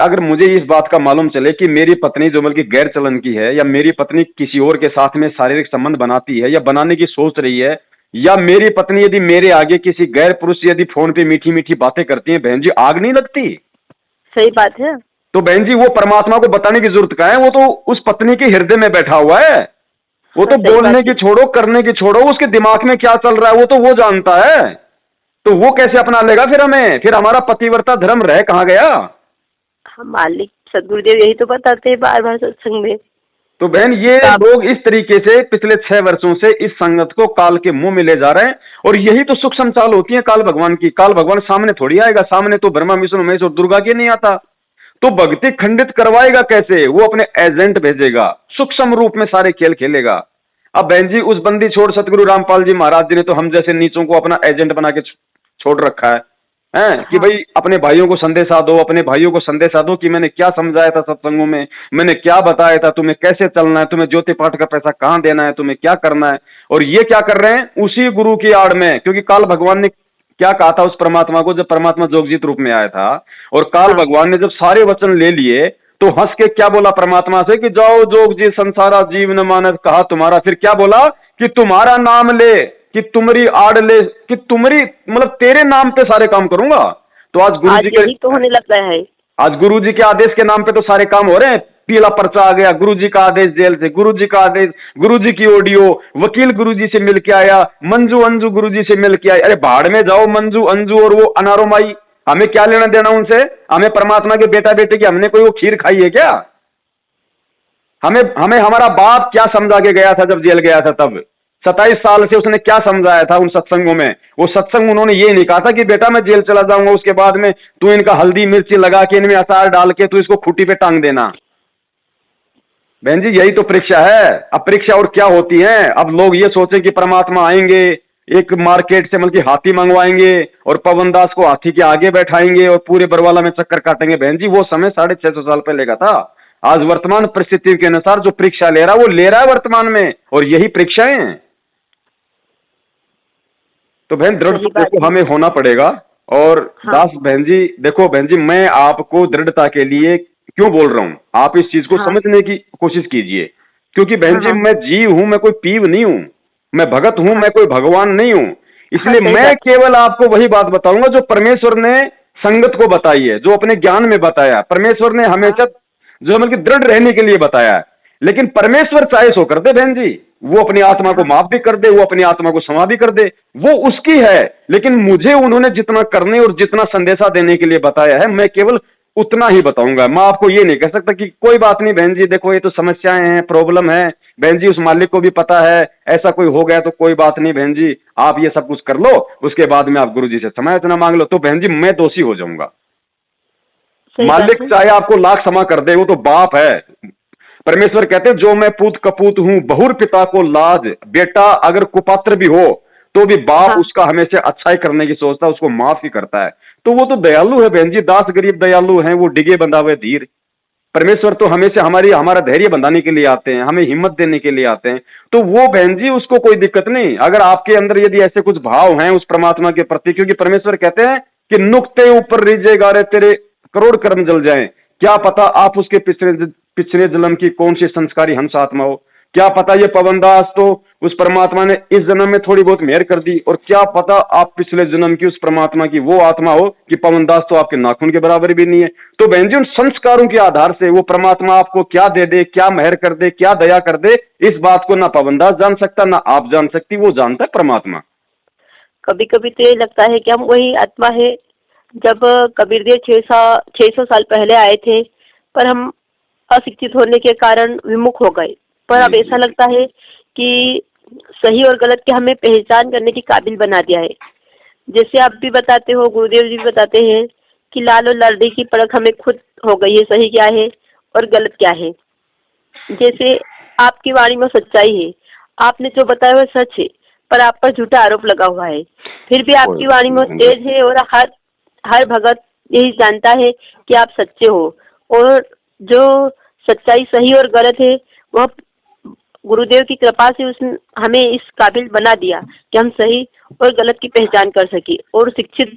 अगर मुझे इस बात का मालूम चले कि मेरी पत्नी जो बल्कि गैर चलन की है, या मेरी पत्नी किसी और के साथ में शारीरिक संबंध बनाती है या बनाने की सोच रही है, या मेरी पत्नी यदि मेरे आगे किसी गैर पुरुष से यदि फोन पे मीठी मीठी बातें करती है, बहन जी आग नहीं लगती? सही बात है। तो बहन जी वो परमात्मा को बताने की जरूरत क्या है, वो तो उस पत्नी के हृदय में बैठा हुआ है। वो तो हाँ, सही बोलने बात की है। छोड़ो, करने की छोड़ो, उसके दिमाग में क्या चल रहा है वो जानता है। तो वो कैसे अपना लेगा फिर हमें? फिर हमारा पतिव्रता धर्म रह कहाँ गया? हम मालिक सदगुरुदेव यही तो बताते हैं बार बार सत्संग में। तो बहन ये तो आप लोग इस तरीके से पिछले 6 वर्षों से इस संगत को काल के मुंह में ले जा रहे हैं। और यही तो सुख संचाल होती है काल भगवान की। काल भगवान सामने थोड़ी आएगा, सामने तो ब्रह्मा विष्णु महेश और दुर्गा के नहीं आता। तो भक्ति खंडित करवाएगा कैसे? वो अपने एजेंट भेजेगा, सूक्ष्म रूप में सारे खेल खेलेगा। अब बहन जी उस बंदी छोड़ सतगुरु रामपाल जी महाराज जी ने तो हम जैसे नीचों को अपना एजेंट बना के छोड़ रखा है हैं कि हाँ भाई अपने भाइयों को संदेशा दो, अपने भाइयों को संदेशा दो कि मैंने क्या समझाया था सत्संगों में, मैंने क्या बताया था, तुम्हें कैसे चलना है, तुम्हें ज्योति पाठ का पैसा कहां देना है, तुम्हें क्या करना है। और ये क्या कर रहे हैं उसी गुरु की आड़ में, क्योंकि काल भगवान ने क्या कहा था उस परमात्मा को जब परमात्मा जोगजीत रूप में आया था, और काल हाँ भगवान ने जब सारे वचन ले लिए तो हंस के क्या बोला परमात्मा से कि जाओ जोग जी संसारा जीव न मानस कहा तुम्हारा। फिर क्या बोला कि तुम्हारा नाम ले, कि तुम्हारी आड़ ले, कि तुम्हारी मतलब तेरे नाम पे सारे काम करूंगा। तो आज गुरु आज जी के यही तो होने लग रहा है। आज गुरु जी के आदेश के नाम पे तो सारे काम हो रहे हैं। पीला पर्चा आ गया, गुरु जी का आदेश जेल से, गुरु जी का आदेश, गुरु जी की ऑडियो, वकील गुरु जी से मिल के आया, मंजू अंजू गुरु जी से मिल के आई। अरे भाड़ में जाओ मंजू अंजू और वो अनारो माई, हमें क्या लेना देना उनसे? हमें परमात्मा के बेटा बेटे की हमने कोई वो खीर खाई है क्या? हमें हमें हमारा बाप क्या समझा के गया था जब जेल गया था तब? 27 साल से उसने क्या समझाया था उन सत्संगों में? वो सत्संग उन्होंने ये नहीं कहा था कि बेटा मैं जेल चला जाऊंगा, उसके बाद में तू इनका हल्दी मिर्ची लगा के इनमें अचार डाल के तू इसको खूंटी पे टांग देना। बहन जी यही तो परीक्षा है। अब परीक्षा और क्या होती है? अब लोग ये सोचे कि परमात्मा आएंगे, एक मार्केट से मतलब हाथी मंगवाएंगे और पवन दास को हाथी के आगे बैठाएंगे और पूरे बरवाला में चक्कर काटेंगे। बहन जी वो समय 650 साल पहले का था। आज वर्तमान परिस्थिति के अनुसार जो परीक्षा ले रहा है वो ले रहा है वर्तमान में, और यही परीक्षाएं हैं। तो बहन दृढ़ सही तो बात देखो है। हमें होना पड़ेगा। और हाँ दास बहन जी देखो बहन जी मैं आपको दृढ़ता के लिए क्यों बोल रहा हूं, आप इस चीज को हाँ समझने की कोशिश कीजिए। क्योंकि बहन हाँ जी हाँ मैं जी हूं, मैं कोई पीव नहीं हूं, मैं भगत हूं, हाँ मैं कोई भगवान नहीं हूं। हाँ, इसलिए सही मैं बात है। केवल आपको वही बात बताऊंगा जो परमेश्वर ने संगत को बताई है, जो अपने ज्ञान में बताया। परमेश्वर ने हाँ हमेशा जो मतलब दृढ़ रहने के लिए बताया है। लेकिन परमेश्वर चाहे सो कर दे बहन जी, वो अपनी आत्मा को हाँ माफ भी कर दे, वो अपनी आत्मा को क्षमा भी कर दे, वो उसकी है। लेकिन मुझे उन्होंने जितना करने और जितना संदेशा देने के लिए बताया है मैं केवल उतना ही बताऊंगा। मैं आपको ये नहीं कह सकता कि कोई बात नहीं बहन जी देखो ये तो समस्याएं हैं, प्रॉब्लम है। बहन जी उस मालिक को भी पता है, ऐसा कोई हो गया तो कोई बात नहीं बहन जी, आप ये सब कुछ कर लो, उसके बाद में आप गुरु जी से क्षमा याचना मांग लो। तो बहन जी मैं दोषी हो जाऊंगा। सही बात मालिक है। चाहे आपको लाख क्षमा कर दे, वो तो बाप है। परमेश्वर कहते हैं जो मैं पूत कपूत हूं बहुर पिता को लाज, बेटा अगर कुपात्र भी हो तो भी बाप हाँ उसका हमेशा अच्छाई करने की सोचता है, उसको माफ ही करता है। तो वो तो दयालु है बहन जी, दास गरीब दयालु हैं, वो डिगे बंधा हुए धीर। परमेश्वर तो हमेशा हमारा धैर्य बंधाने के लिए आते हैं, हमें हिम्मत देने के लिए आते हैं। तो वो बहन जी उसको कोई दिक्कत नहीं अगर आपके अंदर यदि ऐसे कुछ भाव हैं उस परमात्मा के प्रति। क्योंकि परमेश्वर कहते हैं कि नुक्ते ऊपर रीझेगा रे तेरे करोड़ कर्म जल जाएं, क्या पता आप उसके पिछले जन्म की कौन सी संस्कारी हंस आत्मा हो। क्या पता ये पवनदास तो उस परमात्मा ने इस जन्म में थोड़ी बहुत मेहर कर दी, और क्या पता आप पिछले जन्म की उस परमात्मा की वो आत्मा हो कि पवनदास तो आपके नाखून के बराबर भी नहीं है। तो बहन जी उन संस्कारों के आधार से वो परमात्मा आपको क्या दे दे, क्या मेहर कर दे, क्या दया कर दे, इस बात को ना पवनदास जान सकता ना आप जान सकती, वो जानता है परमात्मा। कभी कभी तो ये लगता है कि हम वही आत्मा है जब कबीर देव 600 साल पहले आए थे, पर हम अशिक्षित होने के कारण विमुख हो गए। पर अब जी ऐसा जी लगता है कि सही और गलत की हमें पहचान करने की काबिल बना दिया है। जैसे आप भी बताते हो, गुरुदेव जी भी बताते हैं कि लाल और लाडली की परख हमें खुद हो गई है, सही क्या है और गलत क्या है। जैसे आपकी वाणी में सच्चाई है, आपने जो बताया वो सच है, पर आप पर झूठा आरोप लगा हुआ है। फिर भी कोई आपकी वाणी बात में नहीं जी। तेज है और हर भगत यही जानता है कि आप सच्चे हो। और जो सच्चाई सही और गलत है वह गुरुदेव की कृपा से उसने हमें इस काबिल बना दिया कि हम सही और गलत की पहचान कर सके। और शिक्षित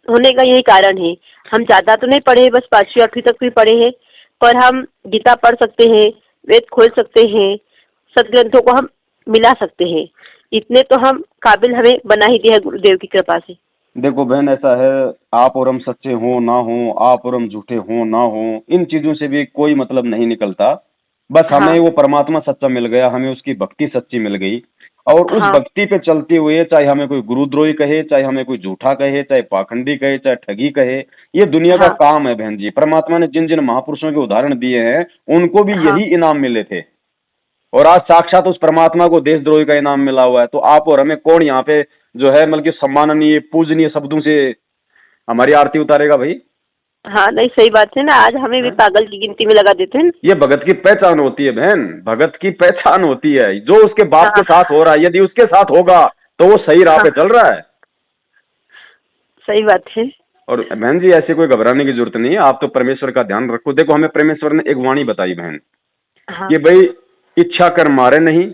होने का यही कारण है। हम ज्यादा तो नहीं पढ़े, बस 5वीं 8वीं तक भी पढ़े हैं, पर हम गीता पढ़ सकते हैं, वेद खोल सकते हैं, सदग्रंथों को हम मिला सकते हैं। इतने तो हम काबिल हमें बना ही दिया है गुरुदेव की कृपा से। देखो बहन ऐसा है, आप और हम सच्चे हो ना हो, आप और हम झूठे हो ना हो, इन चीजों से भी कोई मतलब नहीं निकलता। बस हाँ हमें वो परमात्मा सच्चा मिल गया, हमें उसकी भक्ति सच्ची मिल गई, और उस हाँ भक्ति पे चलते हुए चाहे हमें कोई गुरुद्रोही कहे, चाहे हमें कोई झूठा कहे, चाहे पाखंडी कहे, चाहे ठगी कहे, ये दुनिया का हाँ काम है बहन जी। परमात्मा ने जिन जिन महापुरुषों के उदाहरण दिए हैं उनको भी हाँ यही इनाम मिले थे, और आज साक्षात उस परमात्मा को देशद्रोही का इनाम मिला हुआ है। तो आप और हमें कौन यहाँ पे जो है मतलब कि सम्माननीय पूजनीय शब्दों से हमारी आरती उतारेगा भाई? हाँ, नहीं सही बात है ना, आज हमें भी पागल की गिनती में लगा देते हैं। ये भगत की पहचान होती है बहन, भगत की पहचान होती है। जो उसके बाप के हाँ साथ हो रहा है, यदि उसके साथ होगा तो वो सही राह पे हाँ, चल रहा है। सही बात है। और बहन जी ऐसे कोई घबराने की जरूरत नहीं है, आप तो परमेश्वर का ध्यान रखो। देखो हमें परमेश्वर ने एक वाणी बताई बहन हाँ, कि भाई इच्छा कर मारे नहीं,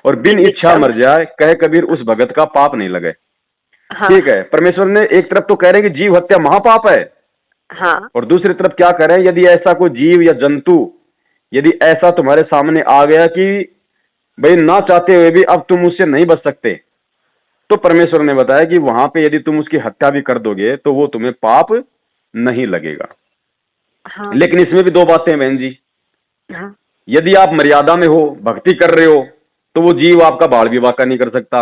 और बिन इच्छा मर जाए, कहे कबीर उस भगत का पाप नहीं लगे। हाँ ठीक है, परमेश्वर ने एक तरफ तो कह रहे हैं कि जीव हत्या महापाप है, हाँ और दूसरी तरफ क्या करें, यदि ऐसा कोई जीव या जंतु यदि ऐसा तुम्हारे सामने आ गया कि भाई ना चाहते हुए भी अब तुम उससे नहीं बच सकते, तो परमेश्वर ने बताया कि वहां पे यदि तुम उसकी हत्या भी कर दोगे तो वो तुम्हें पाप नहीं लगेगा। हाँ लेकिन इसमें भी दो बातें हैं बहन जी। हाँ यदि आप मर्यादा में हो, भक्ति कर रहे हो, तो वो जीव आपका बाल विवाह का नहीं कर सकता।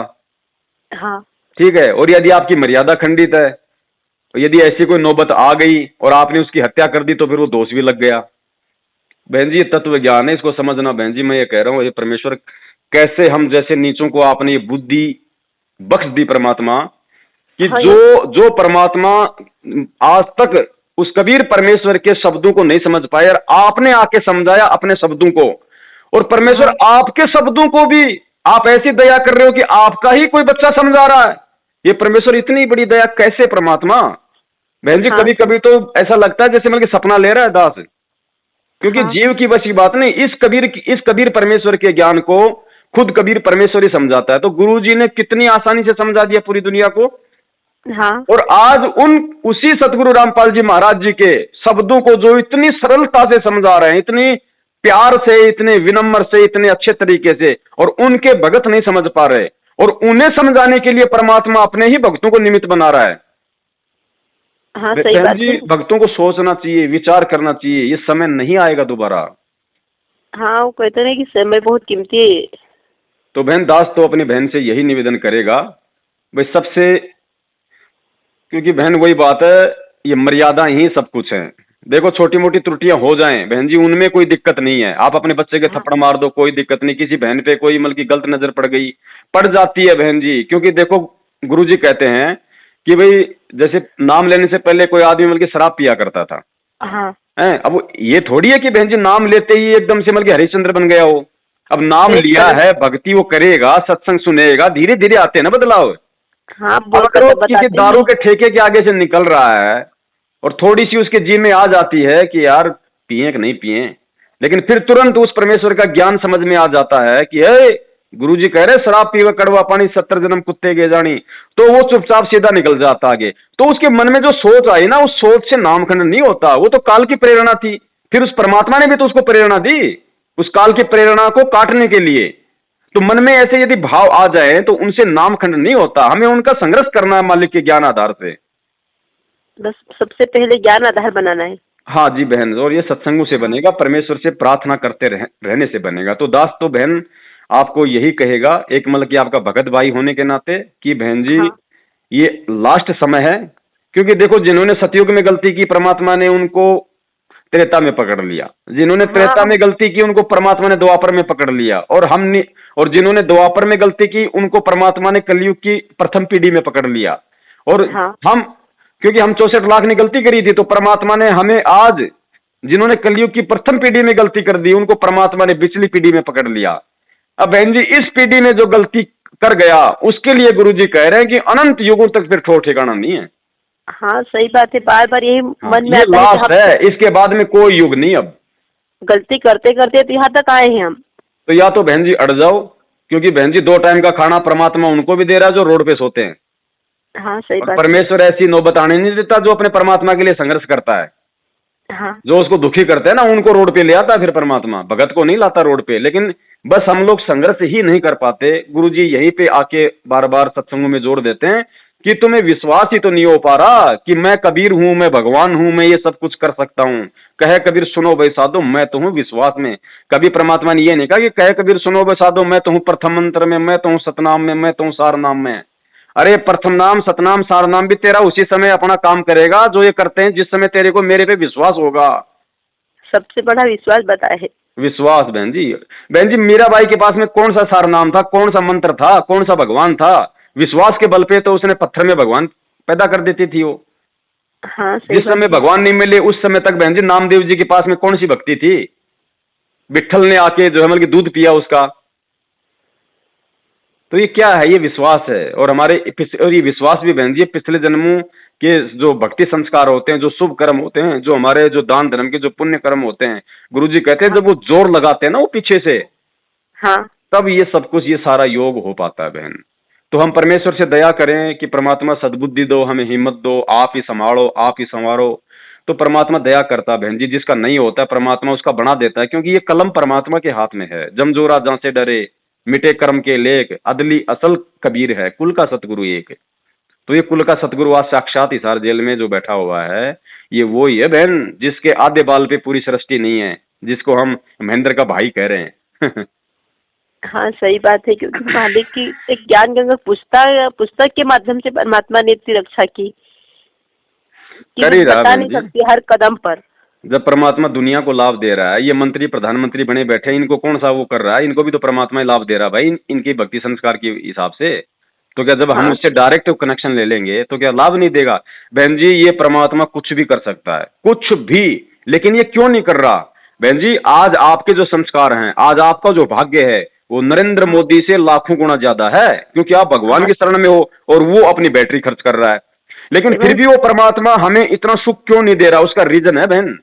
हाँ ठीक है, और यदि आपकी मर्यादा खंडित है, तो यदि ऐसी कोई नौबत आ गई और आपने उसकी हत्या कर दी तो फिर वो दोष भी लग गया। बहन जी ये तत्व ज्ञान है, इसको समझना बहन जी। मैं ये कह रहा हूँ, ये परमेश्वर कैसे हम जैसे नीचों को आपने ये बुद्धि बख्श दी परमात्मा, कि हाँ, जो जो परमात्मा आज तक उस कबीर परमेश्वर के शब्दों को नहीं समझ पाए, और आपने आके समझाया अपने शब्दों को, और परमेश्वर हाँ आपके शब्दों को भी आप ऐसी दया कर रहे हो कि आपका ही कोई बच्चा समझा रहा है। ये परमेश्वर इतनी बड़ी दया कैसे परमात्मा? बहन जी हाँ कभी कभी तो ऐसा लगता है जैसे मतलब कि सपना ले रहा है दास, क्योंकि हाँ जीव की बस की बात नहीं, इस कबीर परमेश्वर के ज्ञान को खुद कबीर परमेश्वर ही समझाता है। तो गुरु जी ने कितनी आसानी से समझा दिया पूरी दुनिया को। हाँ और आज उसी सतगुरु रामपाल जी महाराज जी के शब्दों को जो इतनी सरलता से समझा रहे हैं, इतनी प्यार से, इतने विनम्र से, इतने अच्छे तरीके से, और उनके भगत नहीं समझ पा रहे, और उन्हें समझाने के लिए परमात्मा अपने ही भक्तों को निमित्त बना रहा है। हाँ, सही बहन बात जी है। भक्तों को सोचना चाहिए, विचार करना चाहिए, ये समय नहीं आएगा दोबारा। हाँ, वो कहते हैं कि समय बहुत कीमती है। तो बहन दास तो अपनी बहन से यही निवेदन करेगा भाई सबसे, क्योंकि बहन वही बात है, ये मर्यादा ही सब कुछ है। देखो छोटी मोटी त्रुटियां हो जाएं बहन जी, उनमें कोई दिक्कत नहीं है। आप अपने बच्चे के हाँ थप्पड़ मार दो, कोई दिक्कत नहीं। किसी बहन पे कोई मतलब की गलत नजर पड़ गई, पड़ जाती है बहन जी, क्योंकि देखो गुरुजी कहते हैं कि भाई जैसे नाम लेने से पहले कोई आदमी मतलब की शराब पिया करता था, हाँ है अब ये थोड़ी है कि बहन जी नाम लेते ही एकदम से मतलब हरिश्चंद्र बन गया हो। अब नाम तो लिया है, भक्ति वो करेगा, सत्संग सुनेगा, धीरे धीरे आते हैं ना बदलाव। हाँ, अब बोल अगर कर वो तो किसी बताते दारू हैं। के ठेके के आगे से निकल रहा है और थोड़ी सी उसके जी में आ जाती है कि यार पिए कि नहीं पिए, लेकिन फिर तुरंत उस परमेश्वर का ज्ञान समझ में आ जाता है कि हे गुरुजी कह रहे शराब पीवे कड़वा पानी 70 जन्म कुत्ते के जानी, तो वो चुपचाप सीधा निकल जाता आगे। तो उसके मन में जो सोच आई ना, उस सोच से नामखंड नहीं होता, वो तो काल की प्रेरणा थी। फिर उस परमात्मा ने भी तो उसको प्रेरणा दी, उस काल की प्रेरणा को काटने के लिए। तो मन में ऐसे यदि भाव आ जाए तो उनसे नामखंड नहीं होता, हमें उनका संघर्ष करना है मालिक के ज्ञान आधार से। बस सबसे पहले ज्ञान आधार बनाना है। हाँ जी बहन, और ये सत्संगों से बनेगा, परमेश्वर से प्रार्थना करते रहने से बनेगा। तो दास तो बहन आपको यही कहेगा, एक मतलब कि आपका भगत भाई होने के नाते, कि बहन जी हाँ ये लास्ट समय है। क्योंकि देखो जिन्होंने सतयुग में गलती की परमात्मा ने उनको त्रेता में पकड़ लिया, जिन्होंने त्रेता हाँ में गलती की उनको परमात्मा ने द्वापर में पकड़ लिया, और जिन्होंने द्वापर में गलती की उनको परमात्मा ने कलयुग की प्रथम पीढ़ी में पकड़ लिया। और हाँ हम, क्योंकि हम 64 लाख ने गलती करी थी, तो परमात्मा ने हमें आज जिन्होंने कलयुग की प्रथम पीढ़ी में गलती कर दी उनको परमात्मा ने पिछली पीढ़ी में पकड़ लिया। अब बहन जी इस पीढ़ी में जो गलती कर गया उसके लिए गुरुजी कह रहे हैं कि अनंत युगों तक फिर ठोर ठिकाना नहीं है। हाँ, सही बात है। बार बार यही मन में ये आता है लास्ट कि है, हम इसके बाद में कोई युग नहीं। अब गलती करते करते तो यहाँ तक आए हैं हम। तो या तो बहन जी अड़ जाओ, क्योंकि बहन जी 2 टाइम का खाना परमात्मा उनको भी दे रहा है जो रोड पे सोते हैं, हाँ सही और बात है। परमेश्वर ऐसी नौबत आने नहीं देता जो अपने परमात्मा के लिए संघर्ष करता है। हाँ जो उसको दुखी करते हैं ना उनको रोड पे ले आता है फिर परमात्मा, भगत को नहीं लाता रोड पे। लेकिन बस हम लोग संघर्ष ही नहीं कर पाते। गुरुजी यहीं पे आके बार बार सत्संगों में जोड़ देते हैं कि तुम्हें विश्वास ही तो नहीं हो पा रहा कि मैं कबीर हूं, मैं भगवान हूं, मैं ये सब कुछ कर सकता हूं। कहे कबीर सुनो भाई साधो, मैं तो हूं विश्वास में। कभी परमात्मा ने ये नहीं कहा कि कहे कबीर सुनो भाई साधो, मैं तो हूं प्रथम मंत्र में, मैं तो हूं सतनाम में, मैं तो हूं सार नाम में। अरे प्रथम नाम, सतनाम, सार नाम भी तेरा उसी समय अपना काम करेगा जो ये करते हैं जिस समय तेरे को मेरे पे विश्वास होगा। सबसे बड़ा विश्वास बताया है। विश्वास बहन जी। बहन जी मीराबाई के पास में कौन सा सार नाम था, कौन सा मंत्र था, कौन सा भगवान था? विश्वास के बल पे तो उसने पत्थर में भगवान पैदा कर देती थी वो। हाँ सही जिस समय बात है। भगवान नहीं मिले उस समय तक बहन जी नामदेव जी के पास में कौन सी भक्ति थी? विट्ठल ने आके जो है मतलब कि दूध पिया उसका। तो ये क्या है? ये विश्वास है। और और ये विश्वास भी बहन जी पिछले जन्मों के जो भक्ति संस्कार होते हैं, जो शुभ कर्म होते हैं, जो हमारे जो दान धर्म के जो पुण्य कर्म होते हैं, गुरुजी कहते हैं हाँ जब वो जोर लगाते हैं ना वो पीछे से, हाँ तब ये सब कुछ, ये सारा योग हो पाता है बहन। तो हम परमेश्वर से दया करें कि परमात्मा सद्बुद्धि दो, हमें हिम्मत दो, आप ही संभालो, आप ही संवारो। तो परमात्मा दया करता है बहन जी। जिसका नहीं होता परमात्मा उसका बना देता है, क्योंकि ये कलम परमात्मा के हाथ में है। जमजोरा जहां से डरे, मिटे कर्म के लेख, अदली असल कबीर है, कुल का सतगुरु एक। तो ये कुल का सतगुरु आज साक्षात हिसार जेल में जो बैठा हुआ है, ये वो ही है बहन जिसके आधे बाल पे पूरी सृष्टि नहीं है, जिसको हम महेंद्र का भाई कह रहे हैं। हाँ सही बात है, क्योंकि मालिक की एक ज्ञान गंगा पुस्तक के माध्यम से परमात्मा ने इतनी रक्षा की कि कर मैं ही रहा बता बहन नहीं जी। सकती हर कदम पर। जब परमात्मा दुनिया को लाभ दे रहा है, ये मंत्री प्रधानमंत्री बने बैठे हैं, इनको कौन सा वो कर रहा है? इनको भी तो परमात्मा ही लाभ दे रहा है भाई, इनके भक्ति संस्कार के हिसाब से। तो क्या जब हम हाँ उससे डायरेक्ट कनेक्शन ले लेंगे तो क्या लाभ नहीं देगा? बहन जी ये परमात्मा कुछ भी कर सकता है, कुछ भी। लेकिन ये क्यों नहीं कर रहा? बहन जी आज आपके जो संस्कार हैं, आज आपका जो भाग्य है, वो नरेंद्र हाँ मोदी से लाखों गुना ज्यादा है, क्योंकि आप भगवान हाँ की शरण में हो और वो अपनी बैटरी खर्च कर रहा है। लेकिन फिर एवं भी वो परमात्मा हमें इतना सुख क्यों नहीं दे रहा? उसका रीजन है बहन,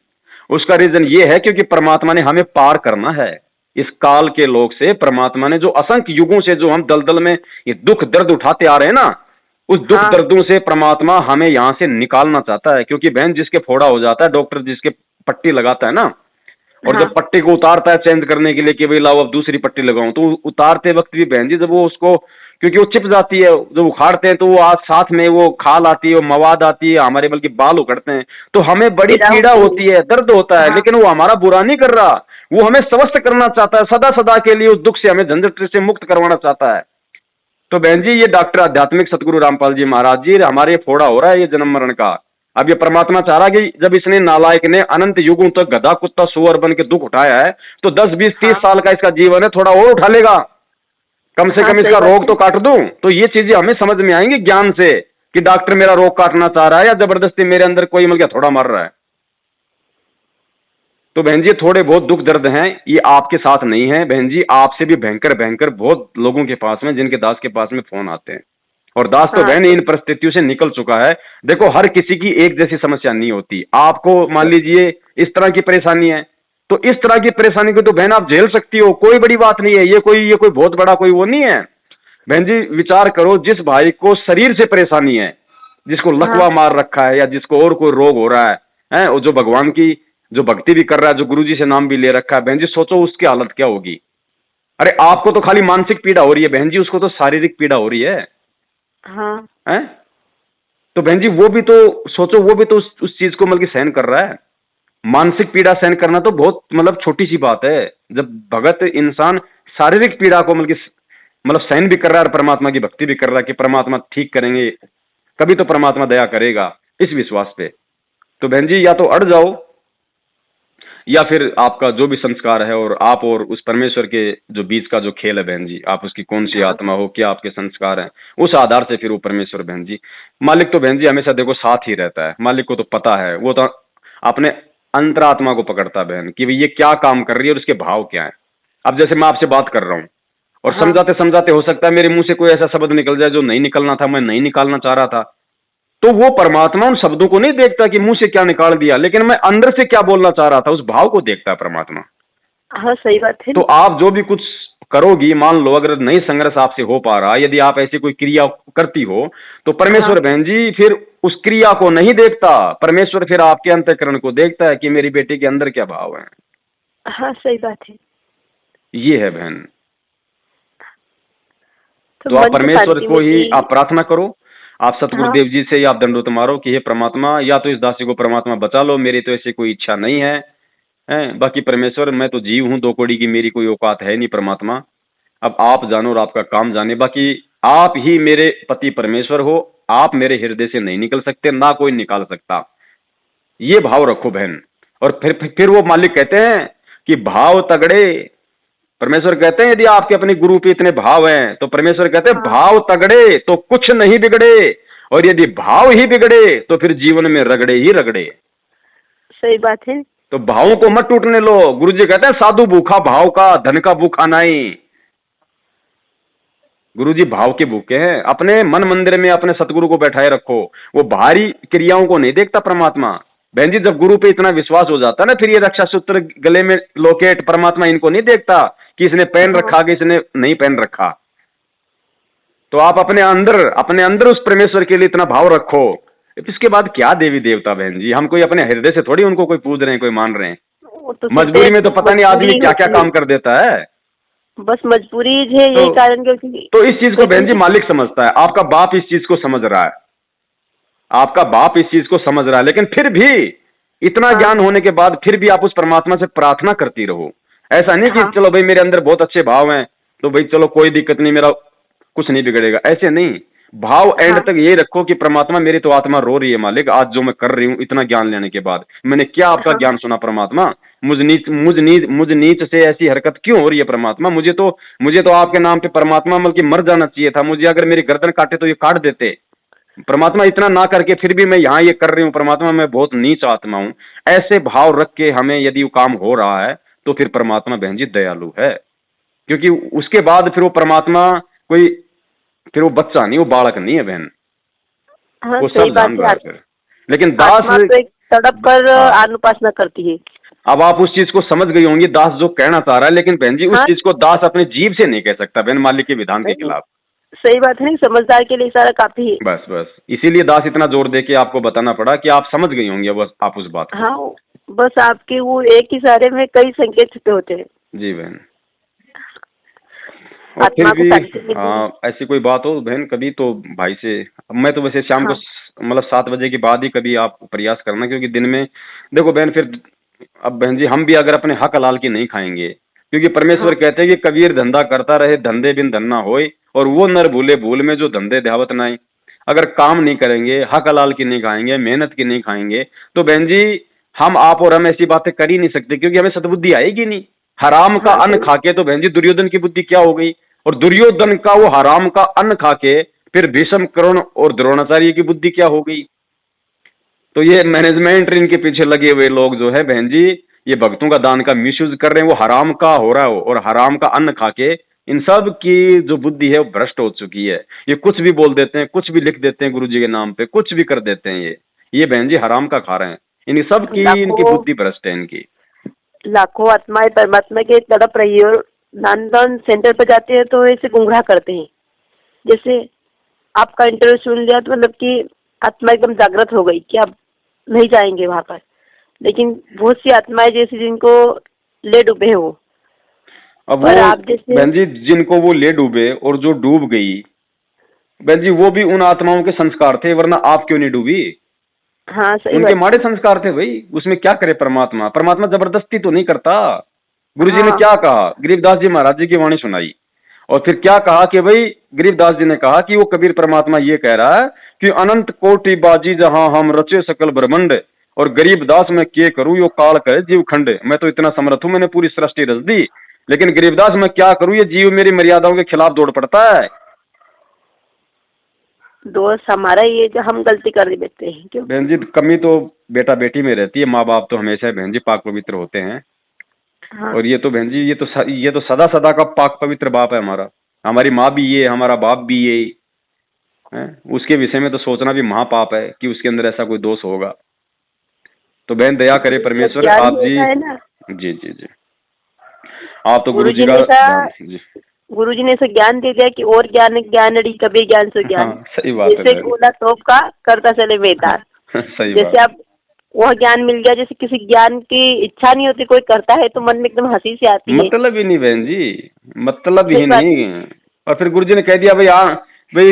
उसका रीजन ये है क्योंकि परमात्मा ने हमें पार करना है। इस काल के लोग से परमात्मा ने जो असंख्य युगों से जो हम दलदल में ये दुख दर्द उठाते आ रहे हैं ना, उस दुख हाँ दर्दों से परमात्मा हमें यहां से निकालना चाहता है। क्योंकि बहन जिसके फोड़ा हो जाता है, डॉक्टर जिसके पट्टी लगाता है ना, और हाँ जब पट्टी को उतारता है चेंज करने के लिए कि भाई लाओ अब दूसरी पट्टी लगाऊं, तो उतारते वक्त भी बहन जी जब वो उसको, क्योंकि वो चिप जाती है, जब उखाड़ते हैं तो वो आज साथ में वो खाल आती है, वो मवाद आती है, हमारे बल्कि बाल उखड़ते हैं, तो हमें बड़ी पीड़ा पीड़ा होती होती है, दर्द होता है। हाँ लेकिन वो हमारा बुरा नहीं कर रहा, वो हमें स्वस्थ करना चाहता है, सदा सदा के लिए उस दुख से, हमें झंझट से मुक्त करवाना चाहता है। तो बहन जी ये डॉक्टर आध्यात्मिक सतगुरु रामपाल जी महाराज जी, हमारे ये फोड़ा हो रहा है ये जन्म मरण का। अब ये परमात्मा चाह रहा कि जब इसने नालायक ने अनंत युगों तक गधा कुत्ता सुअर बन के दुख उठाया है, तो 10 20 30 हाँ साल का इसका जीवन है, थोड़ा और उठा लेगा। कम से हाँ कम सही इसका बात रोग है। तो काट दूं। तो ये चीजें हमें समझ में आएंगी ज्ञान से कि डॉक्टर मेरा रोग काटना चाह रहा है या जबरदस्ती मेरे अंदर कोई मतलब क्या थोड़ा मार रहा है। तो बहन जी थोड़े बहुत दुख दर्द हैं, ये आपके साथ नहीं है बहन जी, आपसे भी भयंकर भयंकर बहुत लोगों के पास में, जिनके दास के पास में फोन आते हैं। और दास तो हाँ बहन इन परिस्थितियों से निकल चुका है। देखो हर किसी की एक जैसी समस्या नहीं होती। आपको मान लीजिए इस तरह की परेशानी है, तो इस तरह की परेशानी को तो बहन आप झेल सकती हो, कोई बड़ी बात नहीं है। ये कोई बहुत बड़ा कोई वो नहीं है। बहन जी विचार करो, जिस भाई को शरीर से परेशानी है, जिसको हाँ लकवा मार रखा है या जिसको और कोई रोग हो रहा है, और जो भगवान की जो भक्ति भी कर रहा है, जो गुरुजी से नाम भी ले रखा है, बहन जी सोचो उसकी हालत क्या होगी। अरे आपको तो खाली मानसिक पीड़ा हो रही है बहन जी, उसको तो शारीरिक पीड़ा हो रही है। हाँ हैं? तो बहन जी वो भी तो सोचो, वो भी तो उस चीज को मतलब कि सहन कर रहा है। मानसिक पीड़ा सहन करना तो बहुत मतलब छोटी सी बात है। जब भगत इंसान शारीरिक पीड़ा को मतलब सहन भी कर रहा है और परमात्मा की भक्ति भी कर रहा है कि परमात्मा ठीक करेंगे, कभी तो परमात्मा दया करेगा, इस विश्वास पे। तो बहन जी या तो अड़ जाओ, या फिर आपका जो भी संस्कार है और आप और उस परमेश्वर के जो बीच का जो खेल है बहन जी, आप उसकी कौन सी हाँ आत्मा हो, क्या आपके संस्कार हैं, उस आधार से फिर वो परमेश्वर बहन जी, मालिक तो बहन जी हमेशा देखो साथ ही रहता है। मालिक को तो पता है, वो तो अपने अंतरात्मा को पकड़ता है बहन कि भाई ये क्या काम कर रही है और उसके भाव क्या है। अब जैसे मैं आपसे बात कर रहा हूँ और हाँ समझाते समझाते हो सकता है मेरे मुंह से कोई ऐसा शब्द निकल जाए जो नहीं निकलना था, मैं नहीं निकालना चाह रहा था। तो वो परमात्मा उन शब्दों को नहीं देखता कि मुंह से क्या निकाल दिया, लेकिन मैं अंदर से क्या बोलना चाह रहा था, उस भाव को देखता है परमात्मा। हाँ सही बात है। तो आप जो भी कुछ करोगी, मान लो अगर नहीं संघर्ष आपसे हो पा रहा, यदि आप ऐसी कोई क्रिया करती हो, तो हाँ परमेश्वर बहन जी फिर उस क्रिया को नहीं देखता, परमेश्वर फिर आपके अंतःकरण को देखता है कि मेरी बेटी के अंदर क्या भाव है। हाँ सही बात है। ये है बहन। तो तो आप मन को परमेश्वर शांति को ही मिलती। आप प्रार्थना करो। आप हाँ सतगुरुदेव जी से ही आप दंडोत मारो कि हे परमात्मा, या तो इस दासी को परमात्मा बचा लो, मेरी तो ऐसी कोई इच्छा नहीं है, हैं? बाकी परमेश्वर मैं तो जीव हूँ, 2 कौड़ी की मेरी कोई औकात है नहीं परमात्मा। अब आप जानो और आपका काम जाने, बाकी आप ही मेरे पति परमेश्वर हो, आप मेरे हृदय से नहीं निकल सकते, ना कोई निकाल सकता। ये भाव रखो बहन। और फिर वो मालिक कहते हैं कि भाव तगड़े, परमेश्वर कहते हैं यदि आपके अपने गुरु पे इतने भाव हैं तो परमेश्वर कहते हैं हाँ, भाव तगड़े तो कुछ नहीं बिगड़े, और यदि भाव ही बिगड़े तो फिर जीवन में रगड़े ही रगड़े। सही बात है। तो भावों को मत टूटने लो। गुरु जी कहते हैं साधु भूखा भाव का, धन का भूखा नहीं। गुरु जी भाव के भूखे हैं। अपने मन मंदिर में अपने सतगुरु को बैठाए रखो, वो बाहरी क्रियाओं को नहीं देखता परमात्मा। बहन जी, जब गुरु पे इतना विश्वास हो जाता है ना, फिर ये रक्षा सूत्र गले में लॉकेट परमात्मा इनको नहीं देखता कि इसने पहन हाँ रखा कि इसने नहीं पहन रखा। तो आप अपने अंदर उस परमेश्वर के लिए इतना भाव रखो। इसके बाद क्या देवी देवता बहन जी, हम कोई अपने हृदय से थोड़ी उनको कोई पूज रहे हैं, कोई मान रहे हैं। वो तो मजबूरी में तो पता नहीं आदमी मजबूरी क्या क्या होती है, काम कर देता है। बस मजबूरी है तो यही कारण, क्योंकि तो इस चीज को बहन जी मालिक समझता है, आपका बाप इस चीज को समझ रहा है, आपका बाप इस चीज को समझ रहा है, लेकिन फिर भी इतना हाँ ज्ञान होने के बाद फिर भी आप उस परमात्मा से प्रार्थना करती रहो। ऐसा नहीं कि हाँ चलो भाई मेरे अंदर बहुत अच्छे भाव हैं तो भाई चलो कोई दिक्कत नहीं, मेरा कुछ नहीं बिगड़ेगा, ऐसे नहीं। भाव एंड हाँ तक ये रखो कि परमात्मा मेरी तो आत्मा रो रही है मालिक, आज जो मैं कर रही हूं इतना ज्ञान लेने के बाद मैंने क्या आपका हाँ ज्ञान सुना परमात्मा, मुझ नीच से ऐसी हरकत क्यों हो रही है परमात्मा, मुझे तो आपके नाम पे परमात्मा बल्कि मर जाना चाहिए था, मुझे अगर मेरी गर्दन काटे तो ये काट देते परमात्मा, इतना ना करके फिर भी मैं यहाँ ये कर रही हूँ परमात्मा, मैं बहुत नीच आत्मा हूँ। ऐसे भाव रख के हमें यदि वो काम हो रहा है तो फिर परमात्मा बहन जी दयालु है, क्योंकि उसके बाद फिर वो परमात्मा कोई, फिर वो बच्चा नहीं, वो बालक नहीं है बहन, हाँ, वो सही सब बात जान है। रहा है फिर। लेकिन आत्मा दास, तो एक तड़प कर हाँ, अनुपासना करती है। अब आप उस चीज को समझ गई होंगी दास जो कहना चाह रहा है, लेकिन बहन जी उस हाँ चीज को दास अपने जीभ से नहीं कह सकता बहन, मालिक के विधान के नहीं, खिलाफ। सही बात है, समझदार के लिए इशारा काफी है। बस बस इसीलिए दास इतना जोर दे के आपको बताना पड़ा कि आप समझ गई होंगी बस आप उस बात को। हाँ, बस आपके वो एक इशारे में कई संकेत छुपे होते हैं। जी बहन। और फिर आत्मा को भी शांति मिलती है। हाँ, ऐसी कोई बात हो बहन कभी तो भाई से, मैं तो वैसे शाम को हाँ मतलब 7 बजे के बाद ही कभी आप प्रयास करना, क्योंकि दिन में देखो बहन फिर, अब बहन जी हम भी अगर अपने हक हलाल की नहीं खाएंगे, क्योंकि परमेश्वर हाँ कहते हैं कि कबीर धंधा करता रहे धंधे बिन धन ना होए, और वो नर भूले भूल में जो धंधे ध्यावत नाई। अगर काम नहीं करेंगे, हक हलाल की नहीं खाएंगे, मेहनत की नहीं खाएंगे, तो बहन जी हम आप और हम ऐसी बातें कर ही नहीं सकते, क्योंकि हमें सद्बुद्धि आएगी नहीं। हराम का हाँ अन्न सही। खा के तो बहन जी दुर्योधन की बुद्धि क्या हो गई, और दुर्योधन का वो हराम का अन्न खा के फिर भीष्म कर्ण और द्रोणाचार्य की बुद्धि क्या हो गई। तो ये मैनेजमेंट इनके पीछे लगे हुए लोग जो है बहन जी, ये भक्तों का दान का मिसयूज कर रहे हैं, वो हराम का हो रहा है, और हराम का अन्न खा के इन सब की जो बुद्धि है वो भ्रष्ट हो चुकी है। ये कुछ भी बोल देते हैं, कुछ भी लिख देते हैं गुरु जी के नाम पे, कुछ भी कर देते हैं। ये बहन जी हराम का खा रहे हैं, इन सब की इनकी लाखों बुद्धि भ्रष्ट है इनकी। लाखों आत्माएं परमात्मा के तड़प रही है, और दान सेंटर पर जाते हैं तो ऐसे गुमराह करते हैं। जैसे आपका इंटरव्यू सुन लिया तो मतलब कि आत्मा एकदम जागृत हो गई कि आप नहीं जाएंगे वहां पर, लेकिन बहुत सी आत्माएं जैसे जिनको ले डूबे हो, अब और वो आप जैसे। बहन जी जिनको वो ले डूबे और जो डूब गई बहन जी, वो भी उन आत्माओं के संस्कार थे, वरना आप क्यों नहीं डूबी। हाँ सही उनके बात। माड़े संस्कार थे भाई, उसमें क्या करे परमात्मा, परमात्मा जबरदस्ती तो नहीं करता। गुरुजी ने हाँ क्या कहा, गरीबदास जी महाराज जी की वाणी सुनाई, और फिर क्या कहा कि भाई गरीबदास जी ने कहा कि वो कबीर परमात्मा ये कह रहा है कि अनंत कोटि बाजी जहां हम रचे सकल ब्रह्मंड, और गरीबदास मैं के करूं यो काल करे जीव खंड। मैं तो इतना समर्थ हूं, मैंने पूरी सृष्टि रच दी, लेकिन गरीबदास मैं क्या करूं, ये जीव मेरी मर्यादाओं के खिलाफ दौड़ पड़ता है। दोष हमारा ये जो हम गलती कर देते हैं, क्यों। बहन जी कमी तो बेटा बेटी में रहती है, माँ बाप तो हमेशा बहन जी पाक पवित्र होते हैं, हाँ और ये तो बहन जी ये तो सदा सदा का पाक पवित्र बाप है हमारा, हमारी माँ भी ये, हमारा बाप भी ये है। उसके विषय में तो सोचना भी महापाप है कि उसके अंदर ऐसा कोई दोष होगा। तो बहन दया करे परमेश्वर ज्ञान आप ही जी। ऐसा है ना। जी जी जी, आप तो गुरु जी गुरुजी का ने ऐसा जी। गुरुजी ने ऐसा ज्ञान दे दिया कि और ज्ञान ज्ञानड़ी कभी ज्ञान से ज्ञान। हाँ सही बात है जैसे बहन। गोला तोप का करता चले बेदार। सही जैसे बात। आप वह ज्ञान मिल गया, जैसे किसी ज्ञान की इच्छा नहीं होती, कोई करता है तो मन में एकदम हंसी सी आती है। मतलब ही नहीं बहन जी, मतलब ही सही बात है। नहीं। और फिर गुरु जी ने कह दिया भाई भाई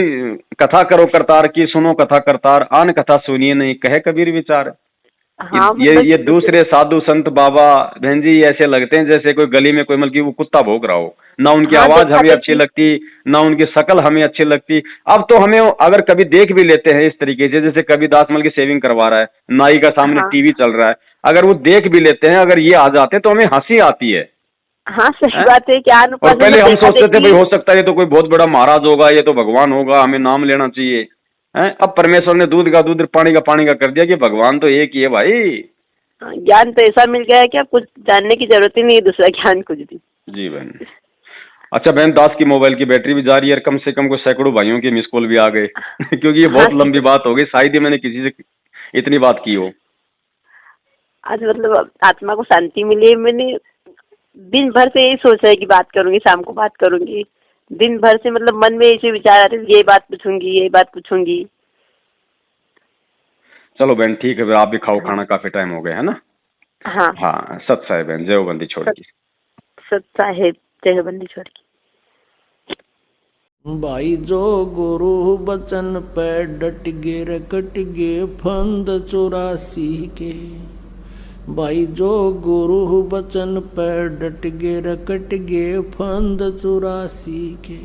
कथा करो करतार की, सुनो कथा करतार, आन कथा सुनिए नहीं, कहे कबीर विचार। हाँ ये मतलब ये दूसरे साधु संत बाबा बहन जी ऐसे लगते हैं जैसे कोई गली में कोई मतलब कि वो कुत्ता भौंक रहा हो, ना उनकी हाँ आवाज देखा हमें अच्छी देखी। लगती, ना उनकी शक्ल हमें अच्छी लगती। अब तो हमें अगर कभी देख भी लेते हैं इस तरीके से, जैसे कभी दासमल की सेविंग करवा रहा है, नाई का सामने हाँ टीवी चल रहा है, अगर वो देख भी लेते हैं, अगर ये आ जाते हैं तो हमें हंसी आती है। हाँ सही हैं? बात है, क्या और अनुपात पहले मतलब हम देखा सोचते थे देखी। भाई हो सकता है ये तो कोई बहुत बड़ा महाराज होगा, ये तो भगवान होगा, हमें नाम लेना चाहिए। हैं? अब परमेश्वर ने दूध का दूध, पानी का कर दिया कि भगवान तो एक ही है भाई। हाँ, ज्ञान तो ऐसा मिल गया है कि अब कुछ जानने की जरूरत ही नहीं है, दूसरा ज्ञान कुछ भी। जी बहन। अच्छा बहन, दास की मोबाइल की बैटरी भी जा रही है, कम से कम कोई सैकड़ों भाइयों के मिस कॉल भी आ गए क्योंकि ये हाँ बहुत लंबी बात हो गई, शायद ही मैंने किसी से इतनी बात की हो। आज मतलब आत्मा को शांति मिली है। मैंने दिन भर से यही सोचा है कि बात करूंगी, शाम को बात करूंगी। दिन भर से मतलब मन में ऐसे विचार आ रहे थे, ये बात पूछूंगी, ये बात पूछूंगी। चलो बहन ठीक है, फिर आप भी खाओ हाँ खाना, काफी टाइम हो गया है ना। हाँ। हाँ सत साहेब बहन, जय बंदी छोड़ की। सत्ता है देहबंदी छोड़ की। भाई जो गुरु बचन पे डट गे रे कट गे फंद 84 के। भाई जो गुरु बचन पे डट गे रे कट गे फंद 84 के।